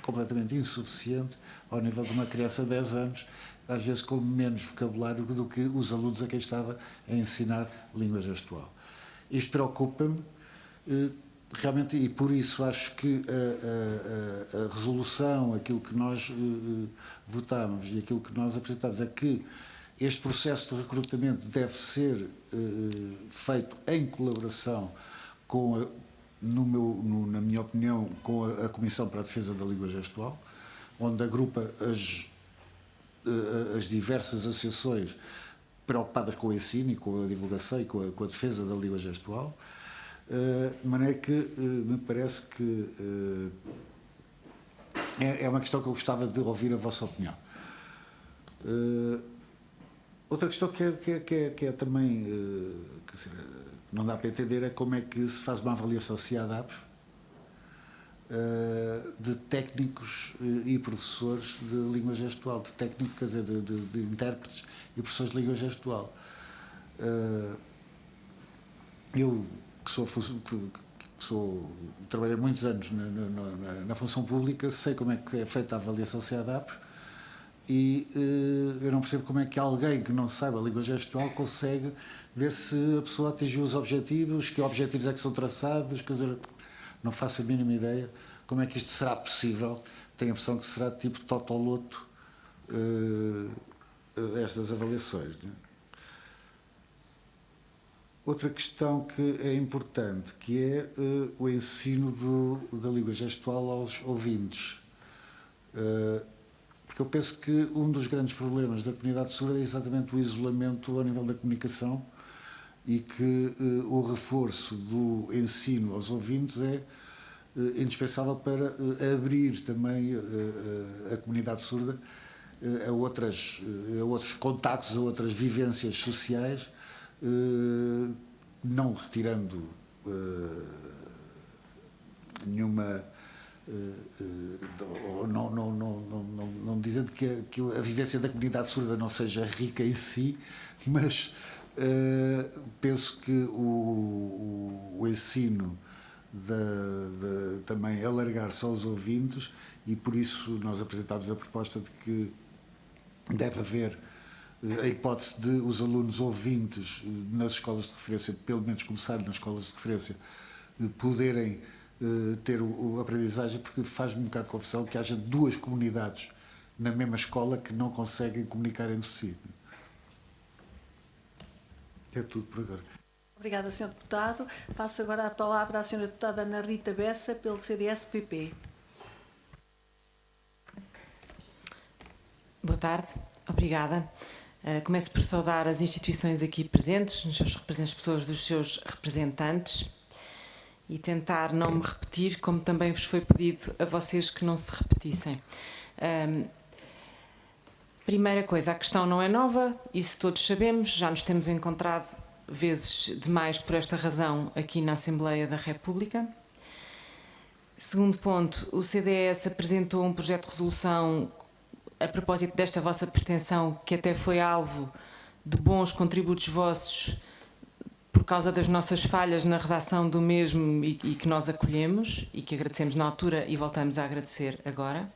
completamente insuficiente ao nível de uma criança de 10 anos, às vezes com menos vocabulário do que os alunos a quem estava a ensinar língua gestual. Isto preocupa-me realmente, e por isso acho que a resolução, aquilo que nós votámos e aquilo que nós apresentámos é que este processo de recrutamento deve ser feito em colaboração com na minha opinião, com a Comissão para a Defesa da Língua Gestual, onde agrupa as diversas associações preocupadas com o ensino e com a divulgação e com a defesa da língua gestual, de maneira que me parece que é uma questão que eu gostava de ouvir a vossa opinião. Outra questão que é também, quer dizer, não dá para entender é como é que se faz uma avaliação CIADAP de técnicos e professores de língua gestual, de técnicos, quer dizer, de intérpretes e professores de língua gestual. Eu, trabalhei muitos anos na função pública, sei como é que é feita a avaliação CIADAP e eu não percebo como é que alguém que não saiba a língua gestual consegue ver se a pessoa atingiu os objetivos, que objetivos é que são traçados, quer dizer, não faço a mínima ideia como é que isto será possível. Tenho a impressão que será tipo totoloto estas avaliações. Né? Outra questão que é importante, que é o ensino da língua gestual aos ouvintes. Porque eu penso que um dos grandes problemas da comunidade surda é exatamente o isolamento ao nível da comunicação e que o reforço do ensino aos ouvintes é indispensável para abrir também a comunidade surda a outros contactos, a outras vivências sociais, não retirando nenhuma, não dizendo que a vivência da comunidade surda não seja rica em si, mas penso que o ensino também alargar-se aos ouvintes, e por isso nós apresentámos a proposta de que deve haver a hipótese de os alunos ouvintes nas escolas de referência, pelo menos começarem nas escolas de referência, poderem ter a aprendizagem, porque faz-me um bocado de confusão que haja duas comunidades na mesma escola que não conseguem comunicar entre si. É tudo por agora. Obrigada, Sr. Deputado. Passo agora a palavra à Sra. Deputada Ana Rita Bessa, pelo CDS-PP. Boa tarde, obrigada. Começo por saudar as instituições aqui presentes, as pessoas dos seus representantes, e tentar não me repetir, como também vos foi pedido a vocês que não se repetissem. Primeira coisa, a questão não é nova, isso todos sabemos, já nos temos encontrado vezes demais por esta razão aqui na Assembleia da República. Segundo ponto, o CDS apresentou um projeto de resolução a propósito desta vossa pretensão, que até foi alvo de bons contributos vossos por causa das nossas falhas na redação do mesmo e que nós acolhemos e que agradecemos na altura e voltamos a agradecer agora.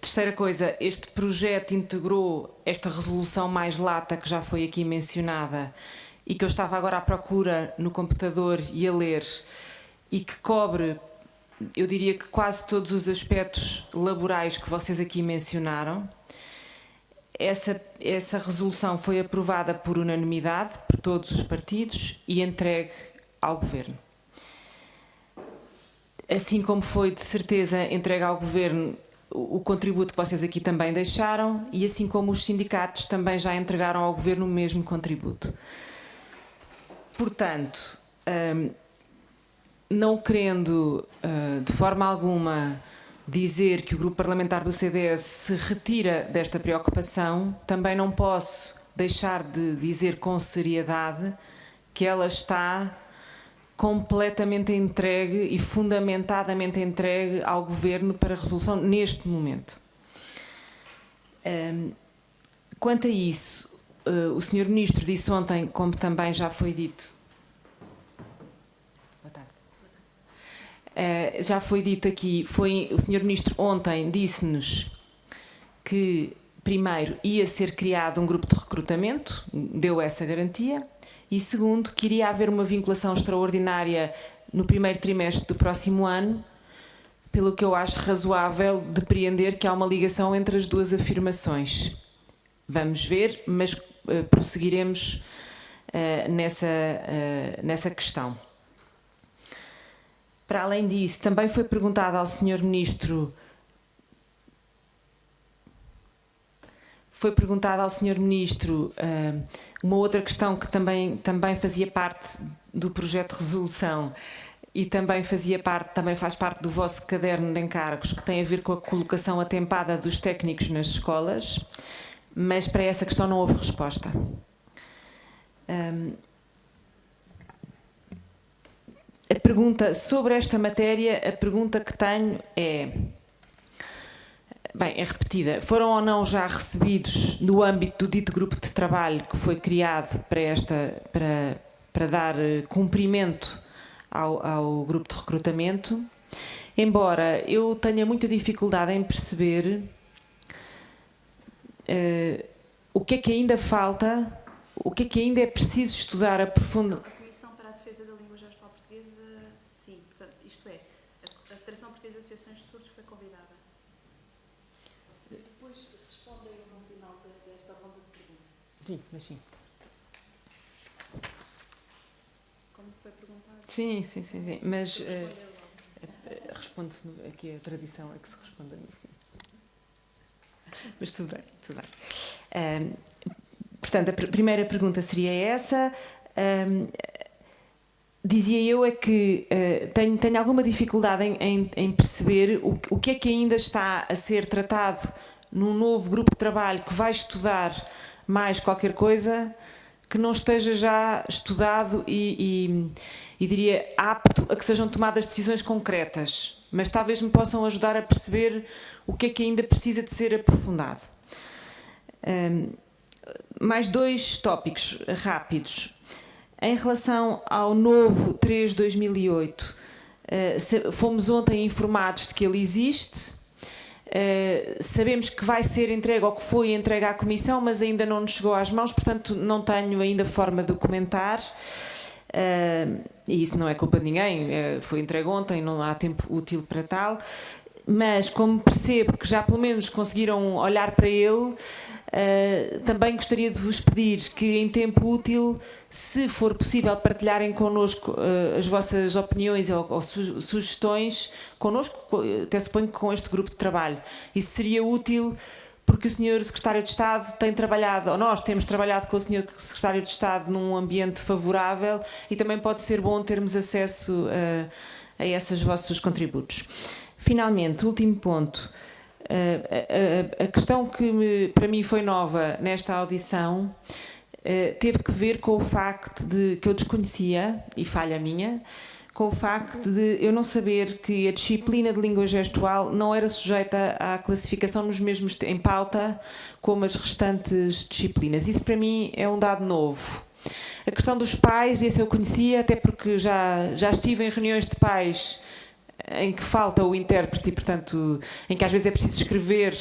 Terceira coisa, este projeto integrou esta resolução mais lata que já foi aqui mencionada e que eu estava agora à procura no computador e a ler, e que cobre, eu diria que quase todos os aspectos laborais que vocês aqui mencionaram. Essa resolução foi aprovada por unanimidade por todos os partidos e entregue ao Governo. Assim como foi, de certeza, entregue ao Governo o contributo que vocês aqui também deixaram, e assim como os sindicatos também já entregaram ao Governo o mesmo contributo. Portanto, não querendo de forma alguma dizer que o grupo parlamentar do CDS se retira desta preocupação, também não posso deixar de dizer com seriedade que ela está completamente entregue e fundamentadamente entregue ao Governo para resolução neste momento. Quanto a isso, o Sr. Ministro disse ontem, como também já foi dito, já foi dito aqui, o Sr. Ministro ontem disse-nos que primeiro ia ser criado um grupo de recrutamento, deu essa garantia, e segundo, que iria haver uma vinculação extraordinária no primeiro trimestre do próximo ano, pelo que eu acho razoável depreender que há uma ligação entre as duas afirmações. Vamos ver, mas prosseguiremos nessa questão. Para além disso, também foi perguntado ao Sr. Ministro, uma outra questão que também fazia parte do projeto de resolução e também faz parte do vosso caderno de encargos, que tem a ver com a colocação atempada dos técnicos nas escolas, mas para essa questão não houve resposta. A pergunta sobre esta matéria, a pergunta que tenho é repetida. Foram ou não já recebidos, no âmbito do dito grupo de trabalho que foi criado para dar cumprimento ao grupo de recrutamento? Embora eu tenha muita dificuldade em perceber o que é que ainda falta, o que é que ainda é preciso estudar aprofundadamente. A Comissão para a Defesa da Língua Gestual Portuguesa, sim. Portanto, isto é, a Federação Portuguesa de Associações de Surdos foi convidada. Depois responderam no final desta ronda de perguntas. Sim, mas sim. Como foi perguntado? Sim. Mas responde-se aqui, a tradição é que se responda no fim. Mas tudo bem. Portanto, a primeira pergunta seria essa. Dizia eu é que tenho alguma dificuldade em perceber o que é que ainda está a ser tratado num novo grupo de trabalho que vai estudar mais qualquer coisa que não esteja já estudado e diria apto a que sejam tomadas decisões concretas, mas talvez me possam ajudar a perceber o que é que ainda precisa de ser aprofundado. Mais dois tópicos rápidos. Em relação ao novo 3/2008, fomos ontem informados de que ele existe. Sabemos que vai ser entregue ou que foi entregue à Comissão, mas ainda não nos chegou às mãos, portanto não tenho ainda forma de o comentar. e isso não é culpa de ninguém, foi entregue ontem, não há tempo útil para tal, mas como percebo que já pelo menos conseguiram olhar para ele, também gostaria de vos pedir que em tempo útil, se for possível, partilharem connosco as vossas opiniões ou sugestões connosco, até suponho que com este grupo de trabalho. Isso seria útil porque o Sr. Secretário de Estado tem trabalhado, ou nós temos trabalhado com o Sr. Secretário de Estado num ambiente favorável e também pode ser bom termos acesso a esses vossos contributos. Finalmente, último ponto. A questão que para mim foi nova nesta audição teve que ver com o facto de que eu desconhecia, e falha minha, com o facto de eu não saber que a disciplina de língua gestual não era sujeita à classificação nos mesmos em pauta como as restantes disciplinas. Isso para mim é um dado novo. A questão dos pais, esse eu conhecia, até porque já estive em reuniões de pais em que falta o intérprete e, portanto, em que às vezes é preciso escrever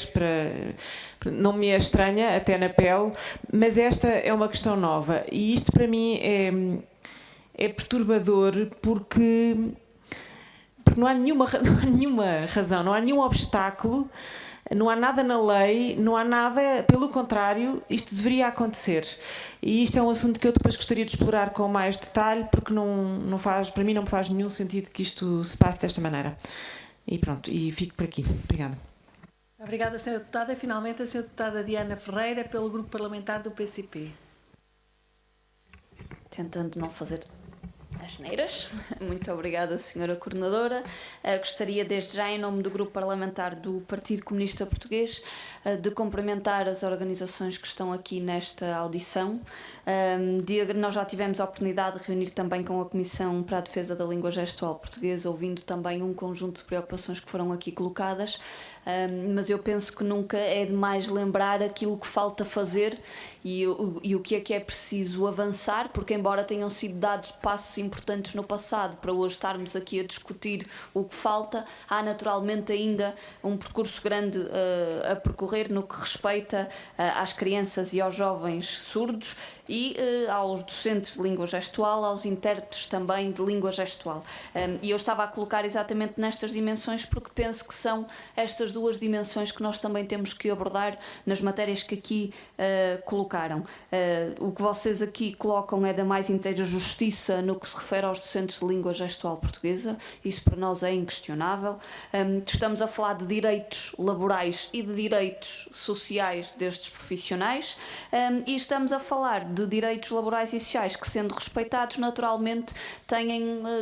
não me é estranha, até na pele, mas esta é uma questão nova e isto para mim é perturbador porque não há nenhuma razão, não há nenhum obstáculo, não há nada na lei, não há nada, pelo contrário, isto deveria acontecer. E isto é um assunto que eu depois gostaria de explorar com mais detalhe, porque para mim não me faz nenhum sentido que isto se passe desta maneira. E pronto, e fico por aqui. Obrigada. Obrigada, Sra. Deputada. E finalmente a Sra. Deputada Diana Ferreira, pelo Grupo Parlamentar do PCP. Tentando não fazer asneiras. Muito obrigada, Sra. Coordenadora. Gostaria desde já, em nome do Grupo Parlamentar do Partido Comunista Português, de cumprimentar as organizações que estão aqui nesta audição. Nós já tivemos a oportunidade de reunir também com a Comissão para a Defesa da Língua Gestual Portuguesa, ouvindo também um conjunto de preocupações que foram aqui colocadas, mas eu penso que nunca é demais lembrar aquilo que falta fazer e o que é preciso avançar, porque embora tenham sido dados passos importantes no passado para hoje estarmos aqui a discutir o que falta, há naturalmente ainda um percurso grande a percorrer no que respeita às crianças e aos jovens surdos e aos docentes de língua gestual, aos intérpretes também de língua gestual. E eu estava a colocar exatamente nestas dimensões porque penso que são estas duas dimensões que nós também temos que abordar nas matérias que aqui colocaram. O que vocês aqui colocam é da mais inteira justiça no que se refere aos docentes de língua gestual portuguesa, isso para nós é inquestionável. Estamos a falar de direitos laborais e de direitos sociais destes profissionais e estamos a falar de direitos laborais e sociais que, sendo respeitados, naturalmente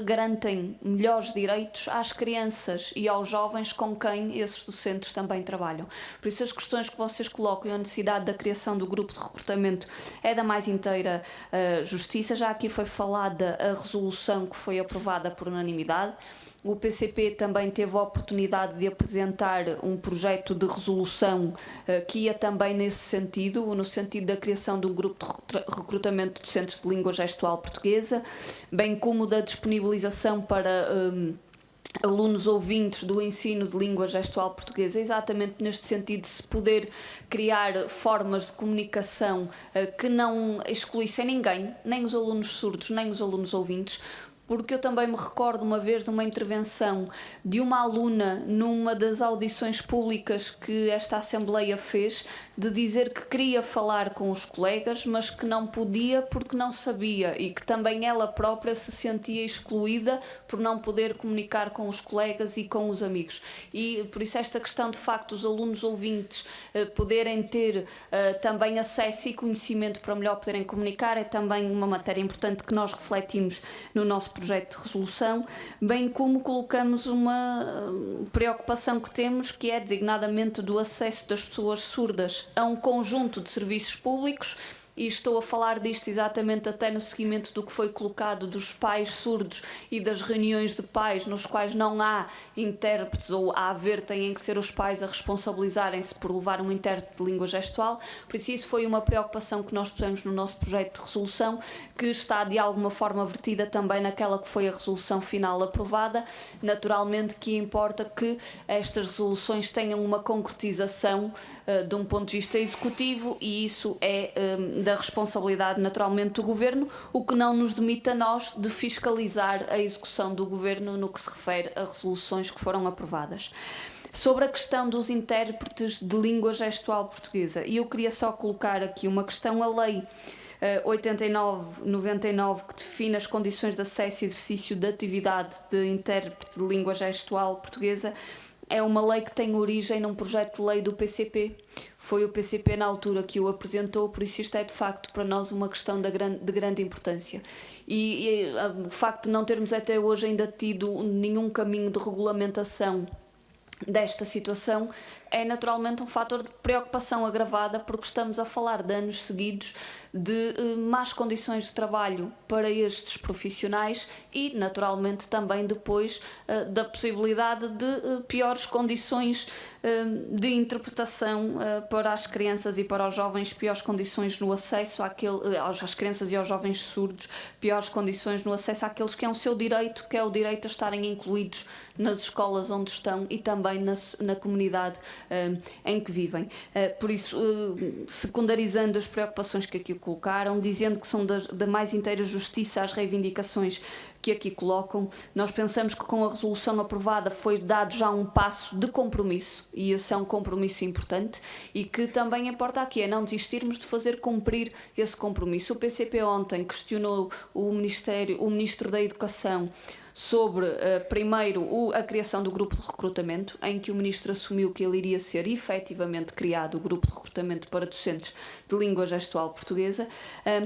garantem melhores direitos às crianças e aos jovens com quem esses docentes também trabalham. Por isso as questões que vocês colocam e a necessidade da criação do grupo de recrutamento é da mais inteira justiça. Já aqui foi falada a resolução que foi aprovada por unanimidade. O PCP também teve a oportunidade de apresentar um projeto de resolução que ia também nesse sentido, no sentido da criação de um grupo de recrutamento de docentes de língua gestual portuguesa, bem como da disponibilização para alunos ouvintes do ensino de língua gestual portuguesa, exatamente neste sentido de se poder criar formas de comunicação que não excluíssem ninguém, nem os alunos surdos, nem os alunos ouvintes, porque eu também me recordo uma vez de uma intervenção de uma aluna numa das audições públicas que esta Assembleia fez, de dizer que queria falar com os colegas, mas que não podia porque não sabia e que também ela própria se sentia excluída por não poder comunicar com os colegas e com os amigos. E por isso esta questão, de facto, os alunos ouvintes poderem ter também acesso e conhecimento para melhor poderem comunicar é também uma matéria importante que nós refletimos no nosso projeto de resolução, bem como colocamos uma preocupação que temos, que é designadamente do acesso das pessoas surdas a um conjunto de serviços públicos, e estou a falar disto exatamente até no seguimento do que foi colocado dos pais surdos e das reuniões de pais nos quais não há intérpretes, ou a haver têm que ser os pais a responsabilizarem-se por levar um intérprete de língua gestual. Por isso foi uma preocupação que nós pusemos no nosso projeto de resolução, que está de alguma forma vertida também naquela que foi a resolução final aprovada. Naturalmente que importa que estas resoluções tenham uma concretização de um ponto de vista executivo, e isso é da responsabilidade naturalmente do Governo, o que não nos demite a nós de fiscalizar a execução do Governo no que se refere a resoluções que foram aprovadas. Sobre a questão dos intérpretes de língua gestual portuguesa, e eu queria só colocar aqui uma questão, a lei 89/99, que define as condições de acesso e exercício da atividade de intérprete de língua gestual portuguesa, é uma lei que tem origem num projeto de lei do PCP. Foi o PCP na altura que o apresentou, por isso isto é de facto para nós uma questão de grande importância. E o facto de não termos até hoje ainda tido nenhum caminho de regulamentação desta situação é naturalmente um fator de preocupação agravada, porque estamos a falar de anos seguidos de más condições de trabalho para estes profissionais e naturalmente também depois da possibilidade de piores condições de interpretação para as crianças e para os jovens, piores condições no acesso às crianças e aos jovens surdos, piores condições no acesso àqueles que é o seu direito, que é o direito a estarem incluídos nas escolas onde estão e também na comunidade em que vivem. Por isso, secundarizando as preocupações que aqui colocaram, dizendo que são da mais inteira justiça as reivindicações que aqui colocam, nós pensamos que com a resolução aprovada foi dado já um passo de compromisso, e esse é um compromisso importante, e que também importa aqui é não desistirmos de fazer cumprir esse compromisso. O PCP ontem questionou o Ministro da Educação sobre, primeiro, a criação do grupo de recrutamento, em que o Ministro assumiu que ele iria ser efetivamente criado, o grupo de recrutamento para docentes de língua gestual portuguesa,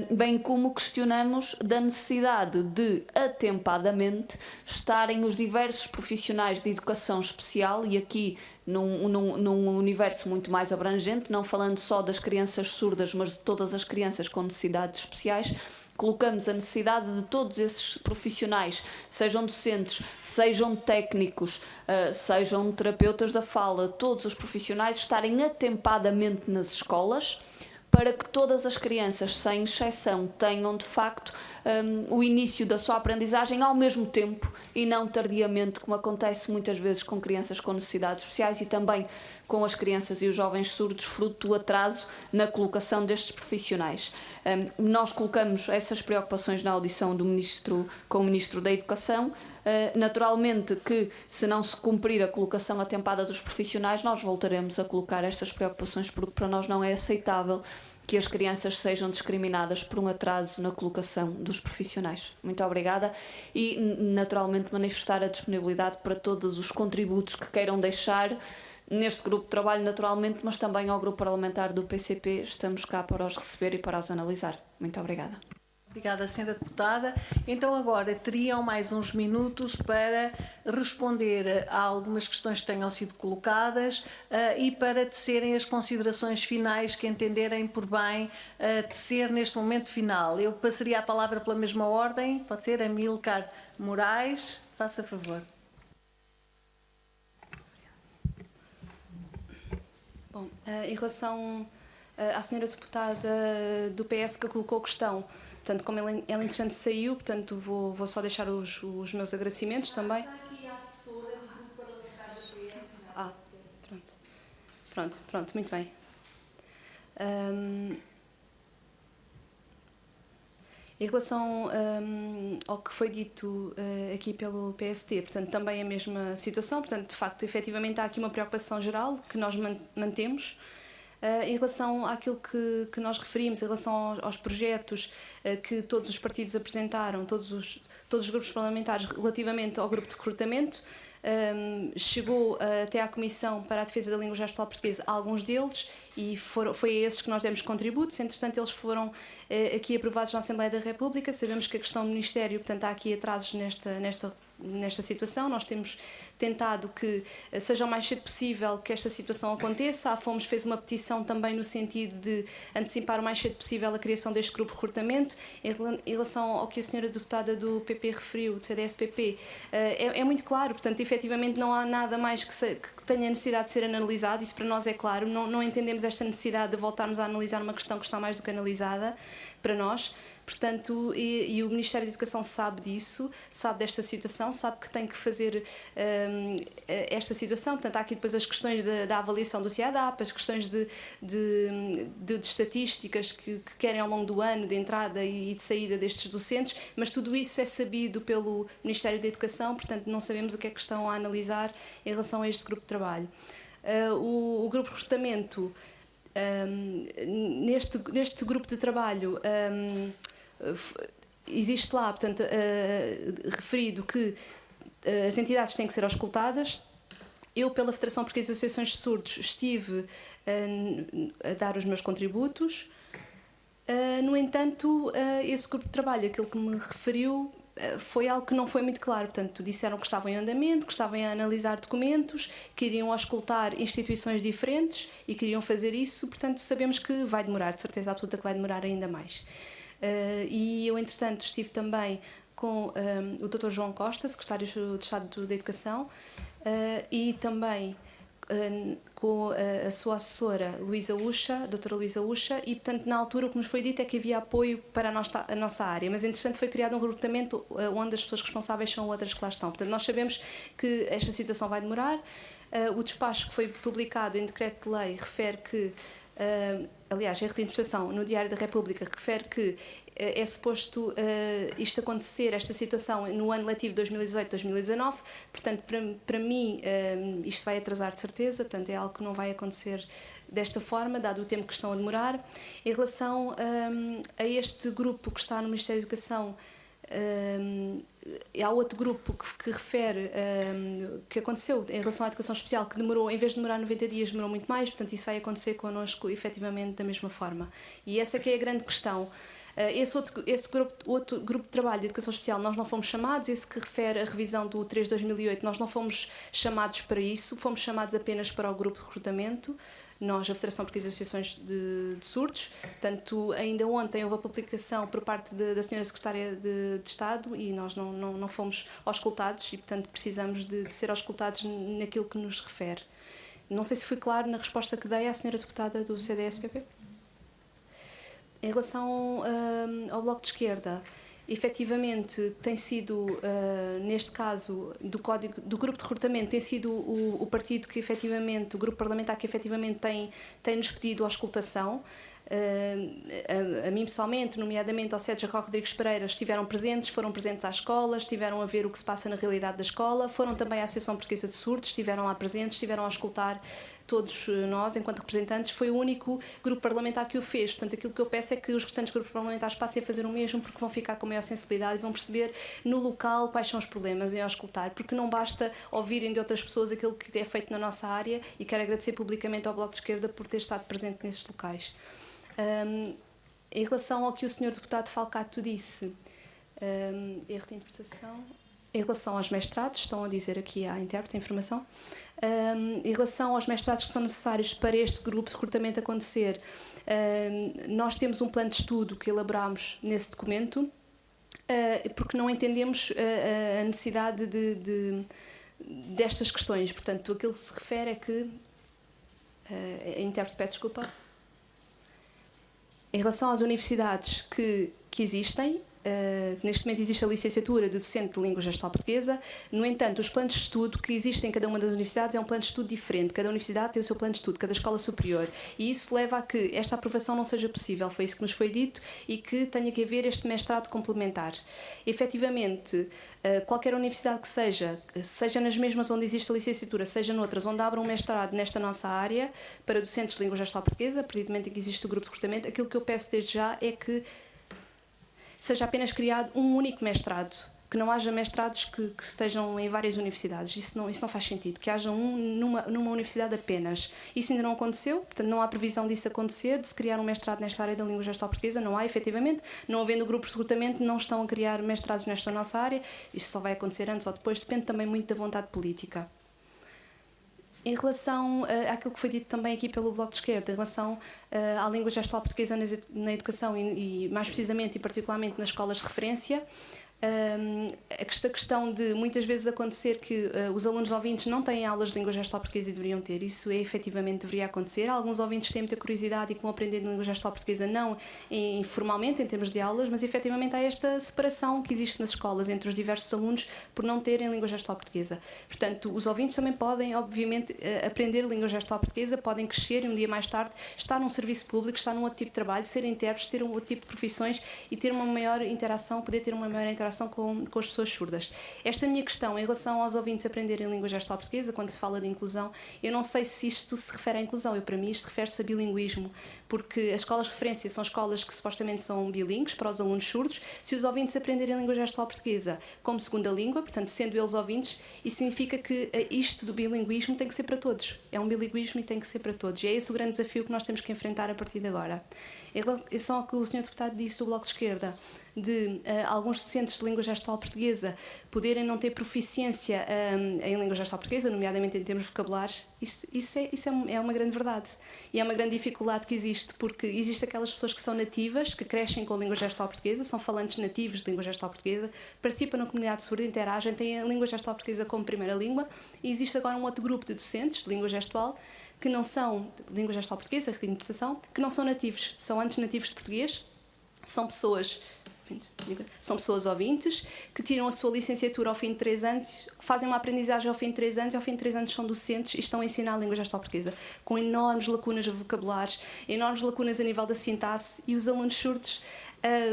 bem como questionamos da necessidade de, atempadamente, estarem os diversos profissionais de educação especial, e aqui num universo muito mais abrangente, não falando só das crianças surdas, mas de todas as crianças com necessidades especiais. Colocamos a necessidade de todos esses profissionais, sejam docentes, sejam técnicos, sejam terapeutas da fala, todos os profissionais estarem atempadamente nas escolas, para que todas as crianças, sem exceção, tenham de facto o início da sua aprendizagem ao mesmo tempo e não tardiamente, como acontece muitas vezes com crianças com necessidades especiais e também com as crianças e os jovens surdos, fruto do atraso na colocação destes profissionais. Nós colocamos essas preocupações na audição do com o Ministro da Educação. Naturalmente que, se não se cumprir a colocação atempada dos profissionais, nós voltaremos a colocar estas preocupações, porque para nós não é aceitável que as crianças sejam discriminadas por um atraso na colocação dos profissionais. Muito obrigada e, naturalmente, manifestar a disponibilidade para todos os contributos que queiram deixar neste grupo de trabalho, naturalmente, mas também ao grupo parlamentar do PCP. Estamos cá para os receber e para os analisar. Muito obrigada. Obrigada, Sra. Deputada. Então agora teriam mais uns minutos para responder a algumas questões que tenham sido colocadas e para tecerem as considerações finais que entenderem por bem tecer neste momento final. Eu passaria a palavra pela mesma ordem, pode ser Amílcar Moraes, faça favor. Bom, em relação à senhora deputada do PS que colocou a questão, portanto, como ela entretanto saiu, portanto, vou só deixar os meus agradecimentos também. Ah, pronto, muito bem. Em relação ao que foi dito aqui pelo PST, portanto, também a mesma situação, portanto, de facto, efetivamente há aqui uma preocupação geral que nós mantemos. Em relação àquilo que nós referimos, em relação aos projetos que todos os partidos apresentaram, todos os grupos parlamentares relativamente ao grupo de recrutamento, chegou até à Comissão para a Defesa da Língua Gestual Portuguesa alguns deles e foi a esses que nós demos contributos. Entretanto, eles foram aqui aprovados na Assembleia da República. Sabemos que a questão do Ministério, portanto, há aqui atrasos nesta situação. Nós temos tentado que seja o mais cedo possível que esta situação aconteça. A FOMOS fez uma petição também no sentido de antecipar o mais cedo possível a criação deste grupo de recrutamento. Em relação ao que a senhora deputada do PP referiu, do CDS-PP, é muito claro, portanto, efetivamente não há nada mais que tenha necessidade de ser analisado, isso para nós é claro, não entendemos esta necessidade de voltarmos a analisar uma questão que está mais do que analisada para nós. Portanto, e o Ministério da Educação sabe disso, sabe desta situação, sabe que tem que fazer esta situação. Portanto, há aqui depois as questões da avaliação do CIADAP, as questões de estatísticas que querem ao longo do ano, de entrada e de saída destes docentes, mas tudo isso é sabido pelo Ministério da Educação, portanto, não sabemos o que é que estão a analisar em relação a este grupo de trabalho. O grupo de recrutamento, neste grupo de trabalho, existe lá, portanto, referido que as entidades têm que ser auscultadas. Eu, pela Federação Portuguesa de Associações de Surdos, estive a dar os meus contributos. No entanto, esse grupo de trabalho, aquilo que me referiu, foi algo que não foi muito claro. Portanto, disseram que estavam em andamento, que estavam a analisar documentos, que iriam auscultar instituições diferentes e queriam fazer isso. Portanto, sabemos que vai demorar, de certeza absoluta que vai demorar ainda mais. E eu, entretanto, estive também com o Dr. João Costa, Secretário de Estado da Educação, e também com a sua assessora Luísa Ucha, a doutora Luísa Ucha, e portanto na altura o que nos foi dito é que havia apoio para a nossa área, mas entretanto foi criado um recrutamento onde as pessoas responsáveis são outras que lá estão. Portanto, nós sabemos que esta situação vai demorar. O despacho que foi publicado em decreto de lei refere que, aliás, a reinterpretação no Diário da República refere que é suposto isto acontecer, esta situação, no ano letivo 2018-2019, portanto, para mim, isto vai atrasar de certeza, portanto, é algo que não vai acontecer desta forma, dado o tempo que estão a demorar. Em relação a este grupo que está no Ministério da Educação, há outro grupo que refere que aconteceu em relação à educação especial, que demorou, em vez de demorar 90 dias, demorou muito mais, portanto, isso vai acontecer connosco, efetivamente, da mesma forma. E essa que é a grande questão. Esse outro grupo de trabalho de educação especial, nós não fomos chamados. Esse que refere a revisão do 3/2008, nós não fomos chamados para isso, fomos chamados apenas para o grupo de recrutamento, nós, a Federação Portuguesa de Associações de Surdos. Portanto, ainda ontem houve a publicação por parte da senhora Secretária de Estado e nós não fomos auscultados e, portanto, precisamos de ser auscultados naquilo que nos refere. Não sei se fui claro na resposta que dei à senhora deputada do CDS-PP. Em relação ao Bloco de Esquerda, efetivamente tem sido, neste caso, do grupo de recrutamento, tem sido o partido que efetivamente, o grupo parlamentar que efetivamente tem-nos pedido a auscultação. A mim pessoalmente, nomeadamente ao Sérgio Rodrigues Pereira, foram presentes às escolas, estiveram a ver o que se passa na realidade da escola, foram também à Associação Portuguesa de Surdos, estiveram lá presentes, estiveram a auscultar todos nós, enquanto representantes. Foi o único grupo parlamentar que o fez. Portanto, aquilo que eu peço é que os restantes grupos parlamentares passem a fazer o mesmo, porque vão ficar com maior sensibilidade e vão perceber no local quais são os problemas em auscultar, porque não basta ouvirem de outras pessoas aquilo que é feito na nossa área, e quero agradecer publicamente ao Bloco de Esquerda por ter estado presente nesses locais. Em relação ao que o Sr. Deputado Falcato disse, erro de interpretação, em relação aos mestrados, estão a dizer aqui à intérprete a informação, em relação aos mestrados que são necessários para este grupo de recrutamento acontecer, nós temos um plano de estudo que elaborámos nesse documento, porque não entendemos a necessidade destas questões. Portanto, aquilo que se refere é que... a intérprete pede desculpa. Em relação às universidades que existem, neste momento existe a licenciatura de docente de língua gestual portuguesa. No entanto, os planos de estudo que existem em cada uma das universidades é um plano de estudo diferente. Cada universidade tem o seu plano de estudo, cada escola superior. E isso leva a que esta aprovação não seja possível. Foi isso que nos foi dito, e que tenha que haver este mestrado complementar. Efetivamente, qualquer universidade que seja nas mesmas onde existe a licenciatura, seja noutras, onde abra um mestrado nesta nossa área, para docentes de língua gestual portuguesa, a partir do momento em que existe o grupo de recrutamento, aquilo que eu peço desde já é que seja apenas criado um único mestrado, que não haja mestrados que estejam em várias universidades. Isso não faz sentido, que haja numa universidade apenas. Isso ainda não aconteceu, portanto não há previsão disso acontecer, de se criar um mestrado nesta área da língua gestual portuguesa, não há, efetivamente. Não havendo grupos de recrutamento, não estão a criar mestrados nesta nossa área. Isto só vai acontecer antes ou depois, depende também muito da vontade política. Em relação àquilo que foi dito também aqui pelo Bloco de Esquerda, em relação à língua gestual portuguesa na educação e mais precisamente e particularmente nas escolas de referência, A questão de muitas vezes acontecer que os alunos ouvintes não têm aulas de língua gestual-portuguesa e deveriam ter, isso efetivamente deveria acontecer. Alguns ouvintes têm muita curiosidade e que vão aprender língua gestual-portuguesa não informalmente, em termos de aulas, mas efetivamente há esta separação que existe nas escolas entre os diversos alunos por não terem língua gestual-portuguesa. Portanto, os ouvintes também podem, obviamente, aprender língua gestual-portuguesa, podem crescer e um dia mais tarde estar num serviço público, estar num outro tipo de trabalho, ser intérpretes, ter um outro tipo de profissões e ter uma maior interação, poder ter uma maior interação com as pessoas surdas. Esta minha questão em relação aos ouvintes aprenderem língua gestual portuguesa, quando se fala de inclusão, eu não sei se isto se refere à inclusão. Para mim isto refere-se a bilinguismo, porque as escolas de referência são escolas que supostamente são bilíngues para os alunos surdos. Se os ouvintes aprenderem língua gestual portuguesa como segunda língua, portanto sendo eles ouvintes, isso significa que isto do bilinguismo tem que ser para todos. É um bilinguismo e tem que ser para todos. E é esse o grande desafio que nós temos que enfrentar a partir de agora. Em relação ao que o Sr. Deputado disse do Bloco de Esquerda, de alguns docentes de língua gestual portuguesa poderem não ter proficiência em língua gestual portuguesa, nomeadamente em termos vocabulares, isso é uma grande verdade. E é uma grande dificuldade que existe, porque existem aquelas pessoas que são nativas, que crescem com a língua gestual portuguesa, são falantes nativos de língua gestual portuguesa, participam na comunidade surda, interagem, têm a língua gestual portuguesa como primeira língua, e existe agora um outro grupo de docentes de língua gestual que não são de língua gestual portuguesa, de interpretação, que não são nativos, são antes nativos de português, são pessoas ouvintes que tiram a sua licenciatura ao fim de 3 anos, fazem uma aprendizagem ao fim de 3 anos e ao fim de 3 anos são docentes e estão a ensinar a língua gestual portuguesa, com enormes lacunas vocabulares, enormes lacunas a nível da sintaxe, e os alunos surdos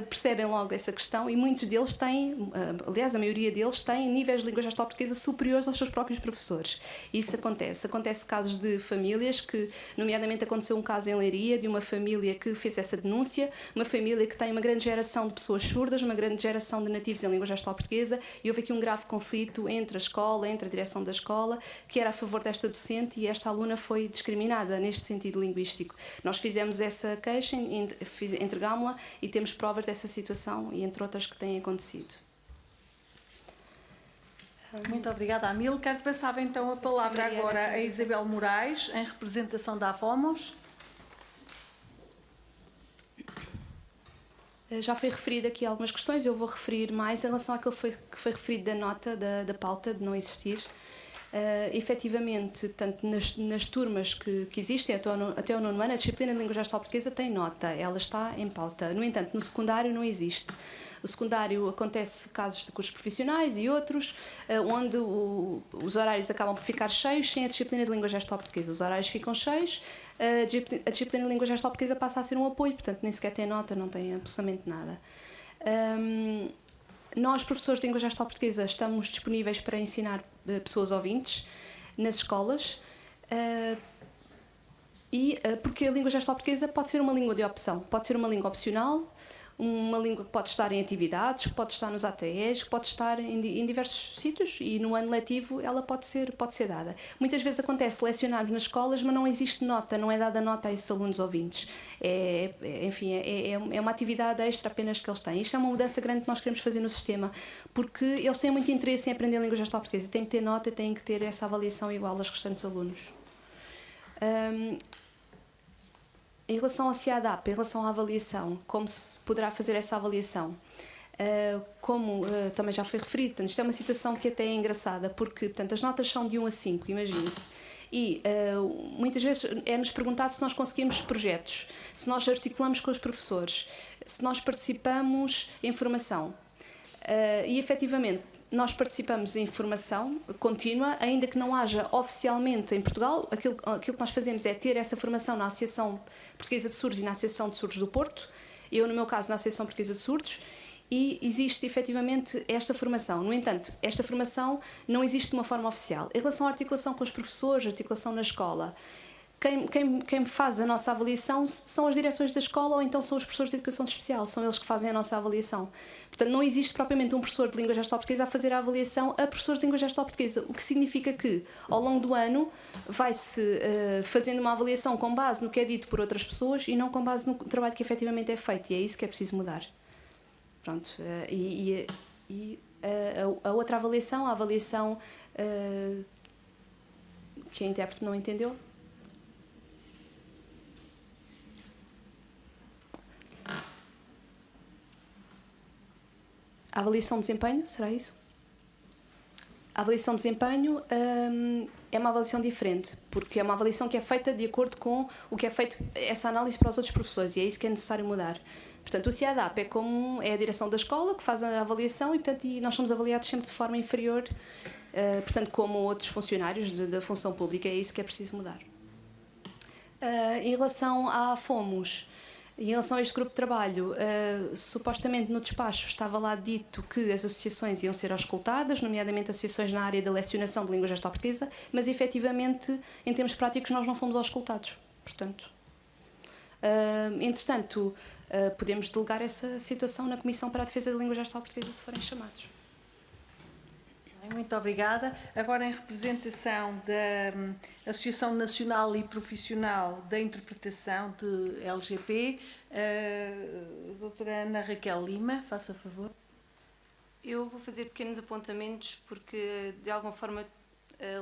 percebem logo essa questão, e muitos deles têm, aliás a maioria deles têm níveis de língua gestual portuguesa superiores aos seus próprios professores. E isso acontece casos de famílias que, nomeadamente aconteceu um caso em Leiria de uma família que fez essa denúncia, uma família que tem uma grande geração de pessoas surdas, uma grande geração de nativos em língua gestual portuguesa, e houve aqui um grave conflito entre a escola, entre a direção da escola, que era a favor desta docente, e esta aluna foi discriminada neste sentido linguístico. Nós fizemos essa queixa, entregámos-la e temos provas dessa situação e entre outras que têm acontecido. Muito obrigada, Amílcar. Passava então a palavra agora a Isabel Moraes, em representação da AFOMOS. Já foi referido aqui algumas questões, eu vou referir mais em relação àquilo que foi referido da nota, da pauta de não existir. Efetivamente, portanto, nas turmas que existem até o 9º ano, a disciplina de língua gestual portuguesa tem nota, ela está em pauta. No entanto, no secundário não existe. No secundário acontece casos de cursos profissionais e outros, onde os horários acabam por ficar cheios sem a disciplina de língua gestual portuguesa. Os horários ficam cheios, a disciplina de língua gestual portuguesa passa a ser um apoio, portanto nem sequer tem nota, não tem absolutamente nada. Nós, professores de língua gestual portuguesa, estamos disponíveis para ensinar pessoas ouvintes nas escolas, porque a língua gestual portuguesa pode ser uma língua de opção, pode ser uma língua opcional, uma língua que pode estar em atividades, que pode estar nos ATEs, que pode estar em diversos sítios, e no ano letivo ela pode ser dada. Muitas vezes acontece lecionarmos nas escolas, mas não existe nota, não é dada nota a esses alunos ouvintes. É uma atividade extra apenas que eles têm. Isto é uma mudança grande que nós queremos fazer no sistema, porque eles têm muito interesse em aprender a língua gestual portuguesa, têm que ter nota, têm que ter essa avaliação igual aos restantes alunos. Em relação ao CIADAP, em relação à avaliação, como se poderá fazer essa avaliação? Como também já foi referido, portanto, isto é uma situação que até é engraçada, porque portanto, as notas são de 1 a 5, imagine-se, e muitas vezes é-nos perguntado se nós conseguimos projetos, se nós articulamos com os professores, se nós participamos em formação. E efetivamente, nós participamos em formação contínua, ainda que não haja oficialmente em Portugal. Aquilo que nós fazemos é ter essa formação na Associação Portuguesa de Surdos e na Associação de Surdos do Porto, eu no meu caso na Associação Portuguesa de Surdos, e existe efetivamente esta formação. No entanto, esta formação não existe de uma forma oficial. Em relação à articulação com os professores, articulação na escola, quem faz a nossa avaliação são as direções da escola ou então são os professores de educação especial, são eles que fazem a nossa avaliação. Portanto, não existe propriamente um professor de língua gestual portuguesa a fazer a avaliação a professores de língua gestual portuguesa, o que significa que, ao longo do ano, vai-se fazendo uma avaliação com base no que é dito por outras pessoas e não com base no trabalho que efetivamente é feito, e é isso que é preciso mudar. Pronto, a outra avaliação, a avaliação que a intérprete não entendeu. A avaliação de desempenho, será isso? A avaliação de desempenho é uma avaliação diferente, porque é uma avaliação que é feita de acordo com o que é feito, essa análise para os outros professores, e é isso que é necessário mudar. Portanto, o CIADAP é a direção da escola que faz a avaliação e, portanto, nós somos avaliados sempre de forma inferior, portanto, como outros funcionários da função pública, é isso que é preciso mudar. Em relação à FOMOS, em relação a este grupo de trabalho, supostamente no despacho estava lá dito que as associações iam ser auscultadas, nomeadamente associações na área da lecionação de língua gestual portuguesa, mas efetivamente, em termos práticos, nós não fomos auscultados. Portanto, entretanto, podemos delegar essa situação na Comissão para a Defesa da Língua Gestual Portuguesa se forem chamados. Muito obrigada. Agora, em representação da Associação Nacional e Profissional da Interpretação de LGP, a doutora Ana Raquel Lima, faça favor. Eu vou fazer pequenos apontamentos porque, de alguma forma,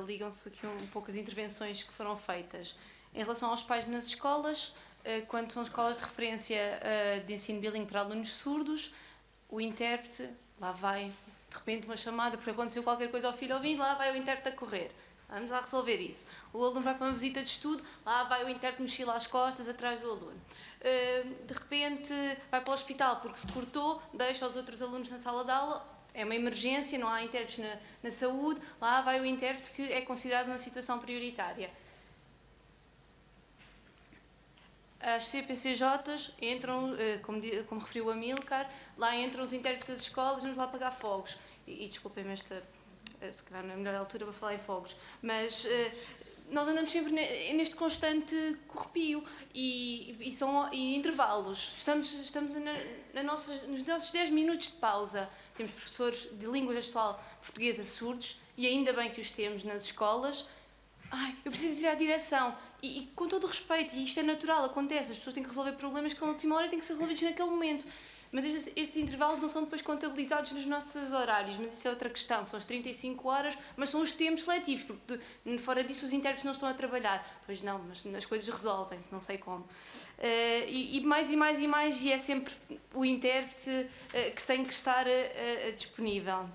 ligam-se aqui um pouco as intervenções que foram feitas. Em relação aos pais nas escolas, quando são escolas de referência de ensino bilíngue para alunos surdos, o intérprete, lá vai, de repente, uma chamada porque aconteceu qualquer coisa ao filho ouvindo, lá vai o intérprete a correr. Vamos lá resolver isso. O aluno vai para uma visita de estudo, lá vai o intérprete mochila às costas, atrás do aluno. De repente, vai para o hospital porque se cortou, deixa os outros alunos na sala de aula, é uma emergência, não há intérpretes na saúde, lá vai o intérprete que é considerado uma situação prioritária. As CPCJs entram, como referiu a Amílcar, lá entram os intérpretes das escolas, vamos lá apagar fogos. E desculpem-me esta, se calhar não é a melhor altura para falar em fogos, mas nós andamos sempre neste constante corrupio e intervalos. Estamos nos nossos 10 minutos de pausa. Temos professores de língua gestual portuguesa surdos, e ainda bem que os temos nas escolas. Ai, eu preciso ir à direção. E com todo o respeito, e isto é natural, acontece, as pessoas têm que resolver problemas que na última hora têm que ser resolvidos naquele momento. Mas estes intervalos não são depois contabilizados nos nossos horários, mas isso é outra questão, que são as 35 horas, mas são os tempos letivos, porque fora disso os intérpretes não estão a trabalhar. Pois não, mas as coisas resolvem-se, não sei como. E mais, e é sempre o intérprete que tem que estar disponível.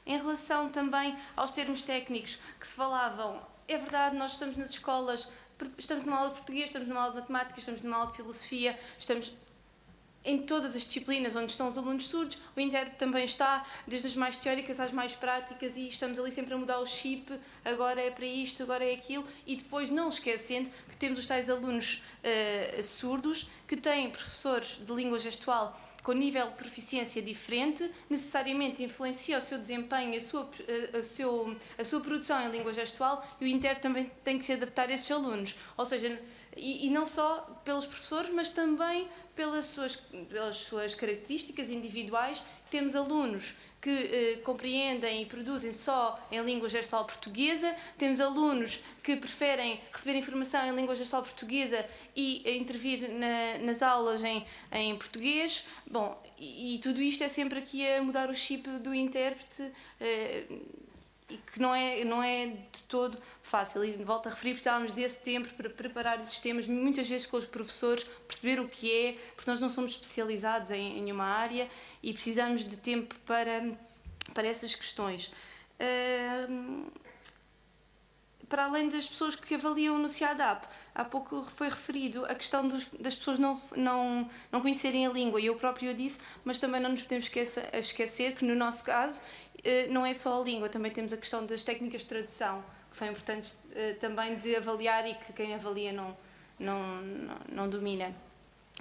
Em relação também aos termos técnicos que se falavam, é verdade, nós estamos nas escolas, estamos numa aula de português, estamos numa aula de matemática, estamos numa aula de filosofia, estamos em todas as disciplinas onde estão os alunos surdos, o intérprete também está, desde as mais teóricas às mais práticas, e estamos ali sempre a mudar o chip, agora é para isto, agora é aquilo, e depois não esquecendo que temos os tais alunos surdos que têm professores de língua gestual com nível de proficiência diferente, necessariamente influencia o seu desempenho, a sua produção em língua gestual, e o intérprete também tem que se adaptar a esses alunos. Ou seja, e não só pelos professores, mas também pelas suas características individuais. Temos alunos que compreendem e produzem só em língua gestual portuguesa, temos alunos que preferem receber informação em língua gestual portuguesa e intervir nas aulas em português. Bom, e tudo isto é sempre aqui a mudar o chip do intérprete, e que não é de todo fácil. E volto a referir, precisávamos desse tempo para preparar esses temas, muitas vezes com os professores, perceber o que é, porque nós não somos especializados em nenhuma área e precisamos de tempo para essas questões. Para além das pessoas que avaliam no CIADAP, há pouco foi referido a questão das pessoas não conhecerem a língua, e eu próprio disse, mas também não nos podemos esquecer que no nosso caso não é só a língua, também temos a questão das técnicas de tradução, que são importantes também de avaliar e que quem avalia não domina.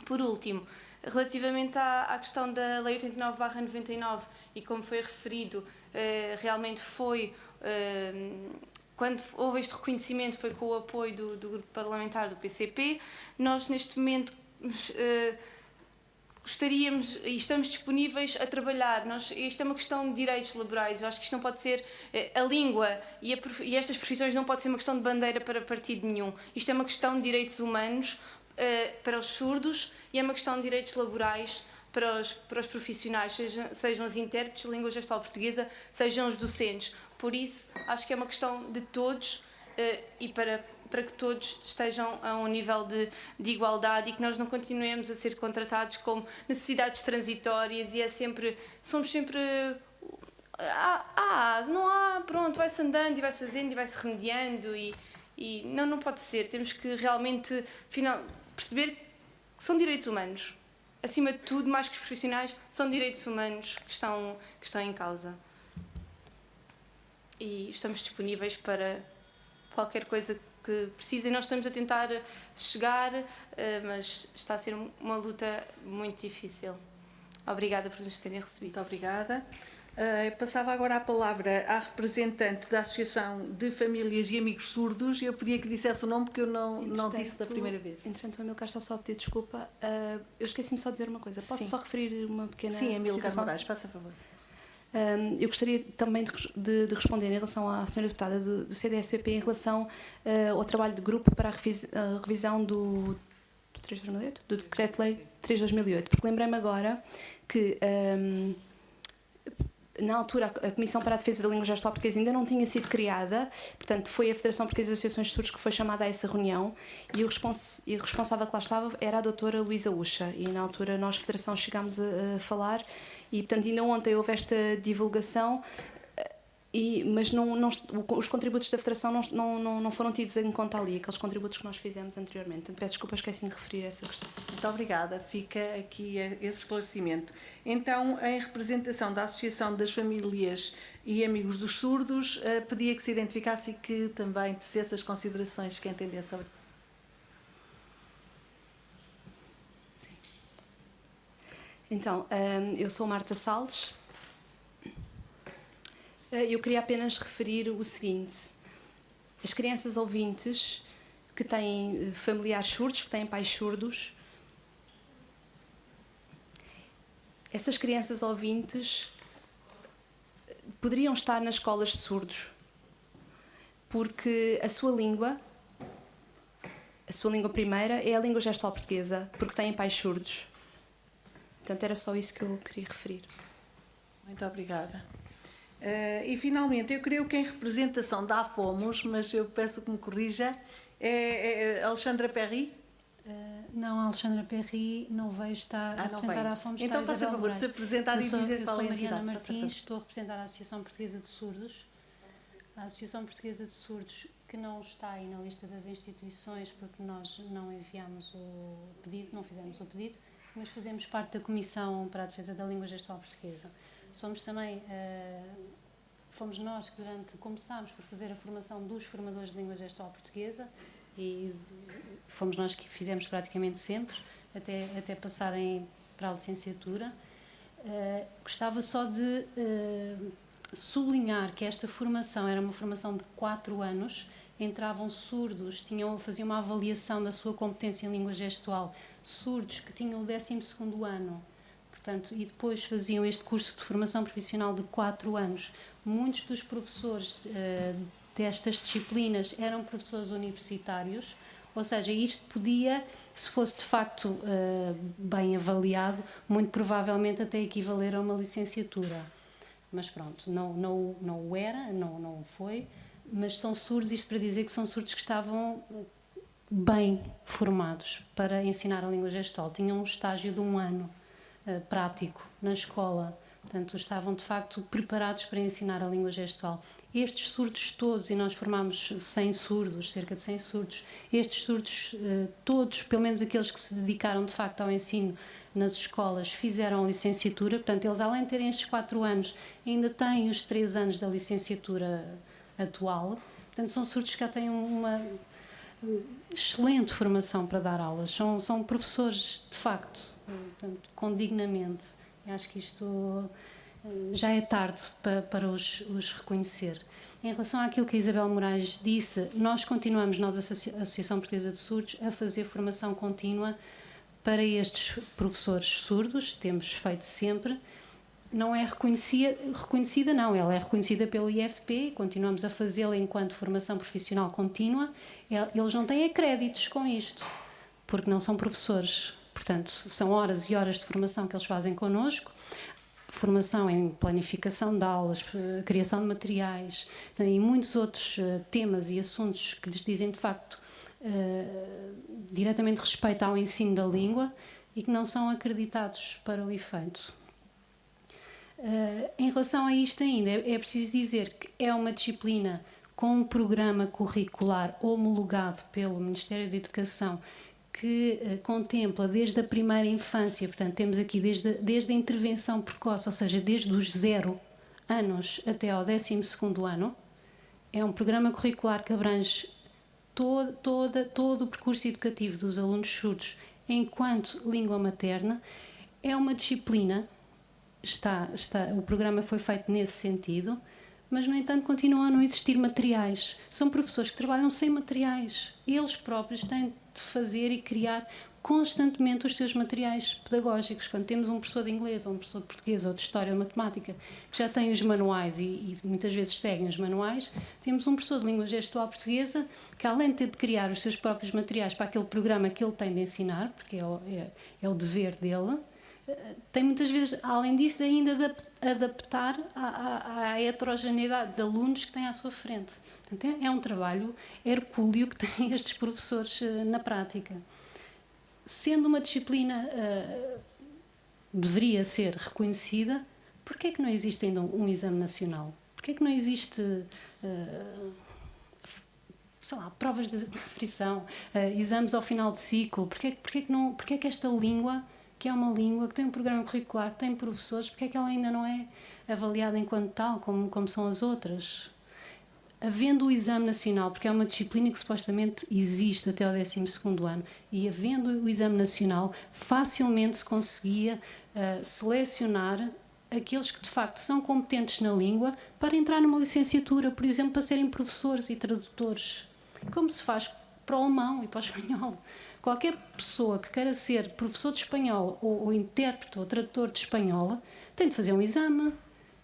Por último, relativamente à questão da Lei 89/99, e como foi referido, realmente foi... Quando houve este reconhecimento foi com o apoio do grupo parlamentar do PCP. Nós, neste momento, gostaríamos e estamos disponíveis a trabalhar. Isto é uma questão de direitos laborais. Eu acho que isto não pode ser a língua e estas profissões não pode ser uma questão de bandeira para partido nenhum. Isto é uma questão de direitos humanos para os surdos e é uma questão de direitos laborais para os profissionais, sejam os intérpretes de língua gestual portuguesa, sejam os docentes. Por isso, acho que é uma questão de todos e para para que todos estejam a um nível de igualdade e que nós não continuemos a ser contratados como necessidades transitórias e somos sempre não há, pronto, vai-se andando e vai-se fazendo e vai-se remediando e não pode ser. Temos que realmente perceber que são direitos humanos. Acima de tudo, mais que os profissionais, são direitos humanos que estão em causa. E estamos disponíveis para qualquer coisa que precisem. Nós estamos a tentar chegar, mas está a ser uma luta muito difícil. Obrigada por nos terem recebido. Muito obrigada. Passava agora a palavra à representante da Associação de Famílias e Amigos Surdos. Eu pedia que dissesse o nome porque eu não disse da primeira vez. Entretanto, o Amilcar está só a pedir desculpa. Eu esqueci-me só de dizer uma coisa. Posso só referir uma pequena Sim, Amilcar situação? Moraes, faça favor. Eu gostaria também de responder em relação à senhora deputada do CDS-PP em relação ao trabalho de grupo para a revisão do 3/2008, do Decreto-Lei 3/2008, porque lembrei-me agora que na altura a Comissão para a Defesa da Língua Gestual Portuguesa ainda não tinha sido criada, portanto foi a Federação Portuguesa de Associações de Surdos que foi chamada a essa reunião e o responsável que lá estava era a doutora Luísa Ucha e na altura nós, Federação, chegámos a falar e portanto ainda ontem houve esta divulgação, mas os contributos da Federação não foram tidos em conta ali, aqueles contributos que nós fizemos anteriormente. Portanto, peço desculpa, esqueci-me de referir essa questão. Muito obrigada, fica aqui esse esclarecimento. Então, em representação da Associação das Famílias e Amigos dos Surdos, pedia que se identificasse e que também tecesse as considerações que entendesse sobre. Sim. Então, eu sou Marta Salles. Eu queria apenas referir o seguinte: as crianças ouvintes que têm familiares surdos, que têm pais surdos, essas crianças ouvintes poderiam estar nas escolas de surdos, porque a sua língua primeira é a língua gestual portuguesa, porque têm pais surdos. Portanto, era só isso que eu queria referir. Muito obrigada. E finalmente, eu creio que em representação da AFOMOS, mas eu peço que me corrija, é Alexandra Perry? Não, a Alexandra Perry não veio estar a representar a AFOMOS. Então faça favor de se apresentar e dizer qual é a entidade. Eu sou Mariana Martins, estou a representar a Associação Portuguesa de Surdos. A Associação Portuguesa de Surdos, que não está aí na lista das instituições, porque nós não enviámos o pedido, não fizemos o pedido, mas fazemos parte da Comissão para a Defesa da Língua Gestual Portuguesa. Somos também, fomos nós que começámos por fazer a formação dos formadores de língua gestual portuguesa e fomos nós que fizemos praticamente sempre, até passarem para a licenciatura. Gostava só de sublinhar que esta formação era uma formação de 4 anos, entravam surdos, faziam uma avaliação da sua competência em língua gestual, surdos que tinham o 12º ano, portanto, e depois faziam este curso de formação profissional de 4 anos. Muitos dos professores destas disciplinas eram professores universitários, ou seja, isto podia, se fosse de facto bem avaliado, muito provavelmente até equivaler a uma licenciatura. Mas pronto, não o era, não foi, mas são surdos, isto para dizer que são surdos que estavam bem formados para ensinar a língua gestual. Tinham um estágio de 1 ano prático na escola, portanto estavam de facto preparados para ensinar a língua gestual. Estes surdos todos, e nós formámos 100 surdos, cerca de 100 surdos, estes surdos todos, pelo menos aqueles que se dedicaram de facto ao ensino nas escolas, fizeram a licenciatura, portanto eles além de terem estes 4 anos, ainda têm os 3 anos da licenciatura atual, portanto são surdos que já têm uma excelente formação para dar aulas, são professores de facto, portanto, com dignamente. Eu acho que isto já é tarde para os reconhecer. Em relação àquilo que a Isabel Moraes disse, nós continuamos, a Associação Portuguesa de Surdos, a fazer formação contínua para estes professores surdos, temos feito sempre. Não é reconhecida, não, ela é reconhecida pelo IFP, continuamos a fazê-la enquanto formação profissional contínua. Eles não têm créditos com isto, porque não são professores. Portanto, são horas e horas de formação que eles fazem connosco. formação em planificação de aulas, criação de materiais e muitos outros temas e assuntos que lhes dizem de facto diretamente respeito ao ensino da língua e que não são acreditados para o efeito. Em relação a isto ainda, é preciso dizer que é uma disciplina com um programa curricular homologado pelo Ministério da Educação que contempla desde a primeira infância, portanto temos aqui desde a intervenção precoce, ou seja, desde os 0 anos até ao 12º ano. É um programa curricular que abrange todo o percurso educativo dos alunos surdos enquanto língua materna. É uma disciplina, o programa foi feito nesse sentido, mas, no entanto, continuam a não existir materiais. São professores que trabalham sem materiais. Eles próprios têm de fazer e criar constantemente os seus materiais pedagógicos. Quando temos um professor de inglês, ou um professor de português, ou de história ou de matemática, que já tem os manuais e muitas vezes seguem os manuais, temos um professor de língua gestual portuguesa que, além de ter de criar os seus próprios materiais para aquele programa que ele tem de ensinar, porque é o dever dele, tem muitas vezes, além disso, ainda de adaptar à heterogeneidade de alunos que tem à sua frente. Portanto, é um trabalho hercúleo que têm estes professores na prática. Sendo uma disciplina deveria ser reconhecida, porquê é que não existe ainda um exame nacional? Porquê é que não existe sei lá, provas de frição, exames ao final de ciclo? Porquê é que esta língua, que é uma língua que tem um programa curricular, que tem professores, porque é que ela ainda não é avaliada enquanto tal, como são as outras? Havendo o exame nacional, porque é uma disciplina que supostamente existe até ao 12º ano, e havendo o exame nacional, facilmente se conseguia selecionar aqueles que de facto são competentes na língua para entrar numa licenciatura, por exemplo, para serem professores e tradutores, como se faz para o alemão e para o espanhol. Qualquer pessoa que queira ser professor de espanhol ou intérprete ou tradutor de espanhol tem de fazer um exame,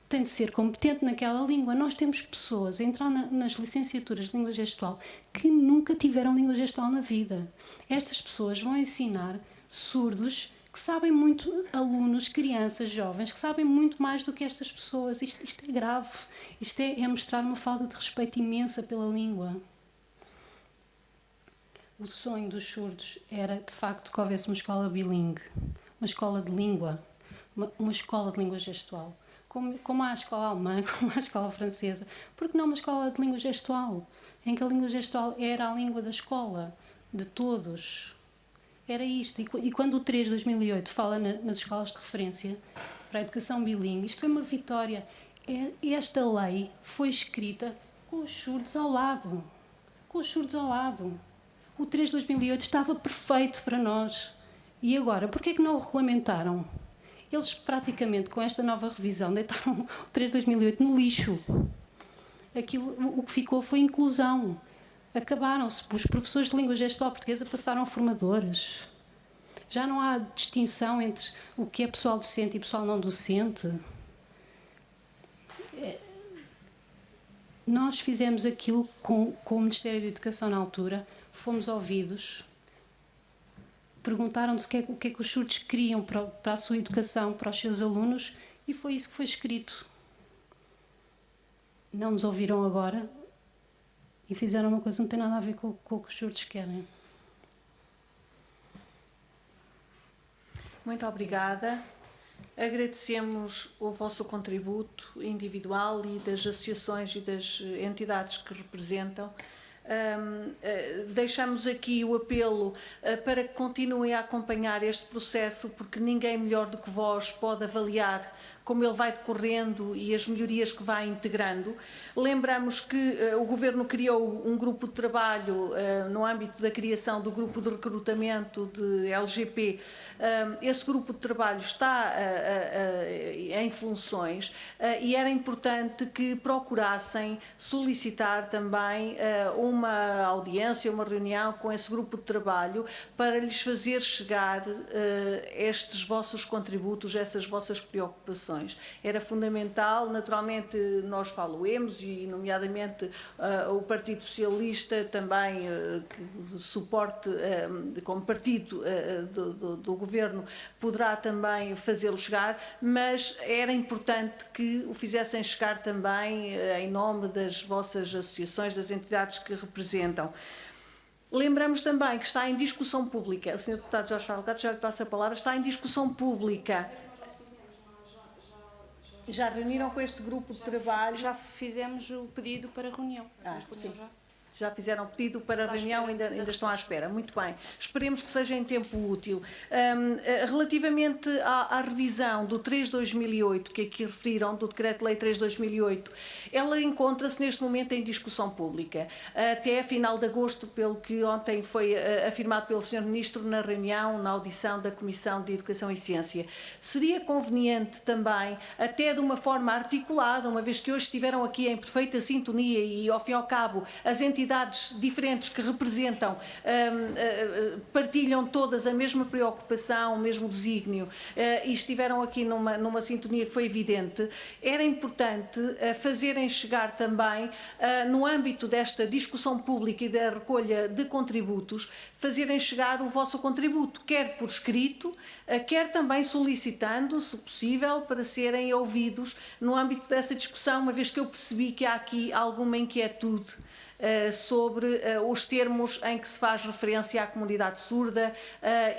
tem de ser competente naquela língua. Nós temos pessoas a entrar nas licenciaturas de língua gestual que nunca tiveram língua gestual na vida. Estas pessoas vão ensinar surdos que sabem muito, alunos, crianças, jovens, que sabem muito mais do que estas pessoas. Isto é grave. Isto é mostrar uma falta de respeito imensa pela língua. O sonho dos surdos era, de facto, que houvesse uma escola bilingue, uma escola de língua, uma escola de língua gestual. Como há a escola alemã, como há a escola francesa. Por que não uma escola de língua gestual? Em que a língua gestual era a língua da escola, de todos. Era isto. E quando o 3 de 2008 fala nas escolas de referência para a educação bilingue, isto foi uma vitória. Esta lei foi escrita com os surdos ao lado. Com os surdos ao lado. O 3 de 2008 estava perfeito para nós. E agora, porquê é que não o regulamentaram? Eles praticamente, com esta nova revisão, deitaram o 3 de 2008 no lixo. O que ficou foi inclusão. Acabaram-se. Os professores de língua gestual portuguesa passaram a formadores. Já não há distinção entre o que é pessoal docente e pessoal não docente. Nós fizemos aquilo com o Ministério da Educação na altura, fomos ouvidos, perguntaram-nos o que é que os surdos queriam para a sua educação, para os seus alunos, e foi isso que foi escrito. Não nos ouviram agora e fizeram uma coisa que não tem nada a ver com o que os surdos querem. Muito obrigada. Agradecemos o vosso contributo individual e das associações e das entidades que representam. Deixamos aqui o apelo para que continuem a acompanhar este processo, porque ninguém melhor do que vós pode avaliar como ele vai decorrendo e as melhorias que vai integrando. Lembramos que o Governo criou um grupo de trabalho no âmbito da criação do grupo de recrutamento de LGP. Esse grupo de trabalho está em funções e era importante que procurassem solicitar também uma audiência, uma reunião com esse grupo de trabalho para lhes fazer chegar estes vossos contributos, essas vossas preocupações. associações. Era fundamental, naturalmente nós faloemos, e nomeadamente o Partido Socialista também, que suporte como partido do Governo, poderá também fazê-lo chegar, mas era importante que o fizessem chegar também em nome das vossas associações, das entidades que representam. Lembramos também que está em discussão pública, o Sr. Deputado Jorge Falcato, já lhe passo a palavra, está em discussão pública. Já reuniram com este grupo de trabalho? Já fizemos o pedido para reunião. Sim. Já fizeram pedido para a reunião, ainda estão à espera. Muito bem. Esperemos que seja em tempo útil. Relativamente à revisão do 3/2008, que aqui referiram, do Decreto-Lei 3/2008, ela encontra-se neste momento em discussão pública. Até final de agosto, pelo que ontem foi afirmado pelo Sr. Ministro na reunião, na audição da Comissão de Educação e Ciência. Seria conveniente também, até de uma forma articulada, uma vez que hoje estiveram aqui em perfeita sintonia e, ao fim e ao cabo, as entidades diferentes que representam partilham todas a mesma preocupação, o mesmo desígnio, e estiveram aqui numa sintonia que foi evidente, era importante fazerem chegar também, no âmbito desta discussão pública e da recolha de contributos, fazerem chegar o vosso contributo, quer por escrito, quer também solicitando, se possível, para serem ouvidos no âmbito dessa discussão, uma vez que eu percebi que há aqui alguma inquietude sobre os termos em que se faz referência à comunidade surda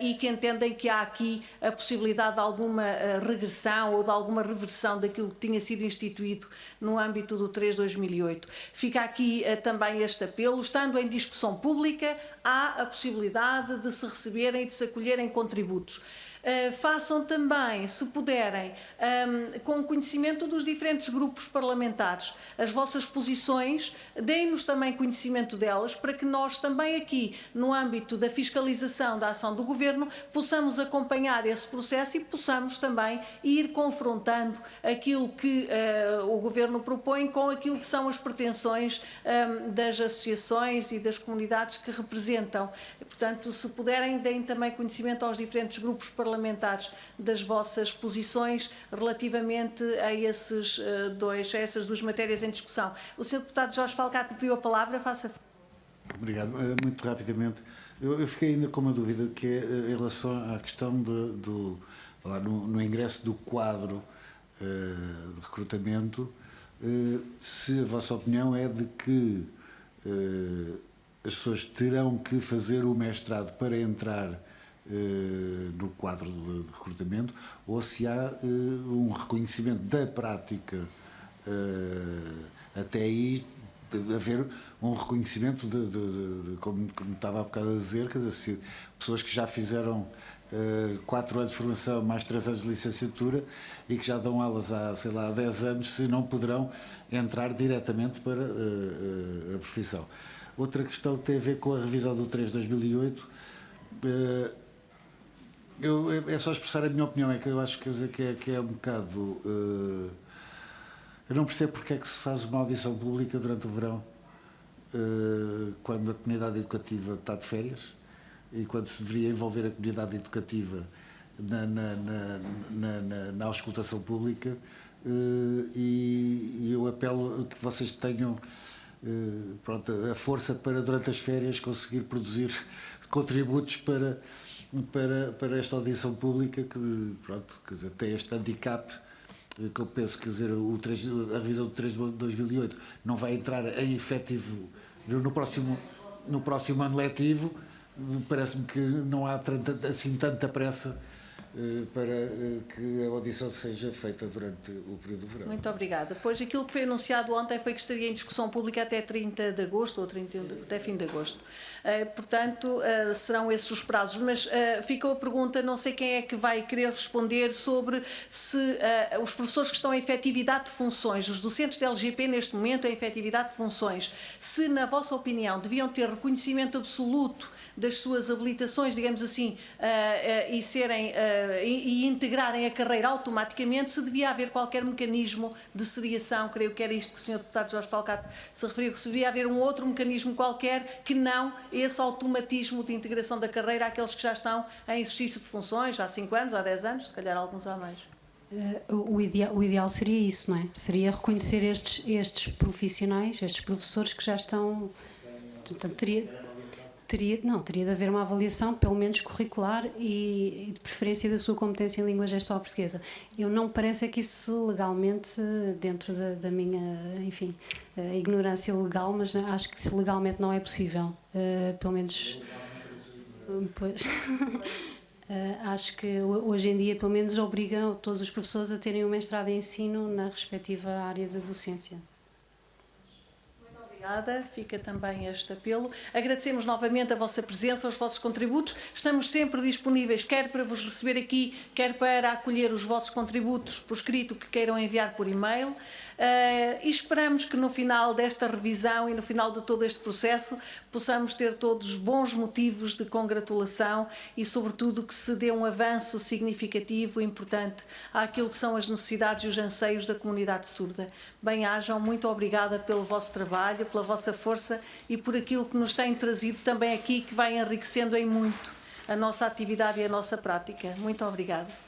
e que entendem que há aqui a possibilidade de alguma regressão ou de alguma reversão daquilo que tinha sido instituído no âmbito do 3/2008. Fica aqui também este apelo, estando em discussão pública, há a possibilidade de se receberem e de se acolherem contributos. Façam também, se puderem, com conhecimento dos diferentes grupos parlamentares, as vossas posições, deem-nos também conhecimento delas, para que nós também aqui, no âmbito da fiscalização da ação do Governo, possamos acompanhar esse processo e possamos também ir confrontando aquilo que o Governo propõe com aquilo que são as pretensões das associações e das comunidades que representam. Portanto, se puderem, deem também conhecimento aos diferentes grupos parlamentares das vossas posições relativamente a essas duas matérias em discussão. O Sr. Deputado Jorge Falcato pediu a palavra, faça. Obrigado. Muito rapidamente, eu fiquei ainda com uma dúvida, que é em relação à questão no ingresso do quadro de recrutamento, se a vossa opinião é de que as pessoas terão que fazer o mestrado para entrar no quadro de recrutamento, ou se há um reconhecimento da prática até aí, de haver um reconhecimento como estava há bocado a dizer, quer dizer, pessoas que já fizeram 4 anos de formação mais 3 anos de licenciatura e que já dão aulas há, sei lá, 10 anos, se não poderão entrar diretamente para a profissão. Outra questão que tem a ver com a revisão do 3/2008, é só expressar a minha opinião, é que eu acho que é um bocado... eu não percebo porque é que se faz uma audição pública durante o verão, quando a comunidade educativa está de férias, e quando se deveria envolver a comunidade educativa na auscultação pública, e eu apelo a que vocês tenham a força para, durante as férias, conseguir produzir contributos para esta audição pública, que, quer dizer, tem este handicap, que eu penso, quer dizer, a revisão do 3/2008 não vai entrar em efetivo no próximo ano letivo. Parece-me que não há tanta pressa para que a audição seja feita durante o período de verão. Muito obrigada. Depois, aquilo que foi anunciado ontem foi que estaria em discussão pública até 30 de agosto, ou até fim de agosto. Portanto, serão esses os prazos. Mas ficou a pergunta, não sei quem é que vai querer responder, sobre se os professores que estão em efetividade de funções, os docentes da LGP neste momento em efetividade de funções, se, na vossa opinião, deviam ter reconhecimento absoluto das suas habilitações, digamos assim, e integrarem a carreira automaticamente, se devia haver qualquer mecanismo de seriação. Creio que era isto que o Sr. Deputado Jorge Falcato se referiu, que se devia haver um outro mecanismo qualquer que não esse automatismo de integração da carreira àqueles que já estão em exercício de funções há 5 anos, há 10 anos, se calhar alguns há mais. O ideal seria isso, não é? Seria reconhecer estes profissionais, estes professores que já estão... Portanto, teria de haver uma avaliação, pelo menos curricular e de preferência da sua competência em língua gestual portuguesa. Eu não me parece que isso legalmente, dentro da minha, enfim, ignorância legal, mas acho que isso legalmente não é possível. Pelo menos... Pois... acho que hoje em dia, pelo menos, obrigam todos os professores a terem um mestrado em ensino na respectiva área da docência. Muito obrigada, fica também este apelo. Agradecemos novamente a vossa presença, os vossos contributos. Estamos sempre disponíveis, quer para vos receber aqui, quer para acolher os vossos contributos por escrito que queiram enviar por e-mail. E esperamos que no final desta revisão e no final de todo este processo possamos ter todos bons motivos de congratulação e, sobretudo, que se dê um avanço significativo e importante àquilo que são as necessidades e os anseios da comunidade surda. Bem-ajam, muito obrigada pelo vosso trabalho, pela vossa força e por aquilo que nos têm trazido também aqui, que vai enriquecendo em muito a nossa atividade e a nossa prática. Muito obrigada.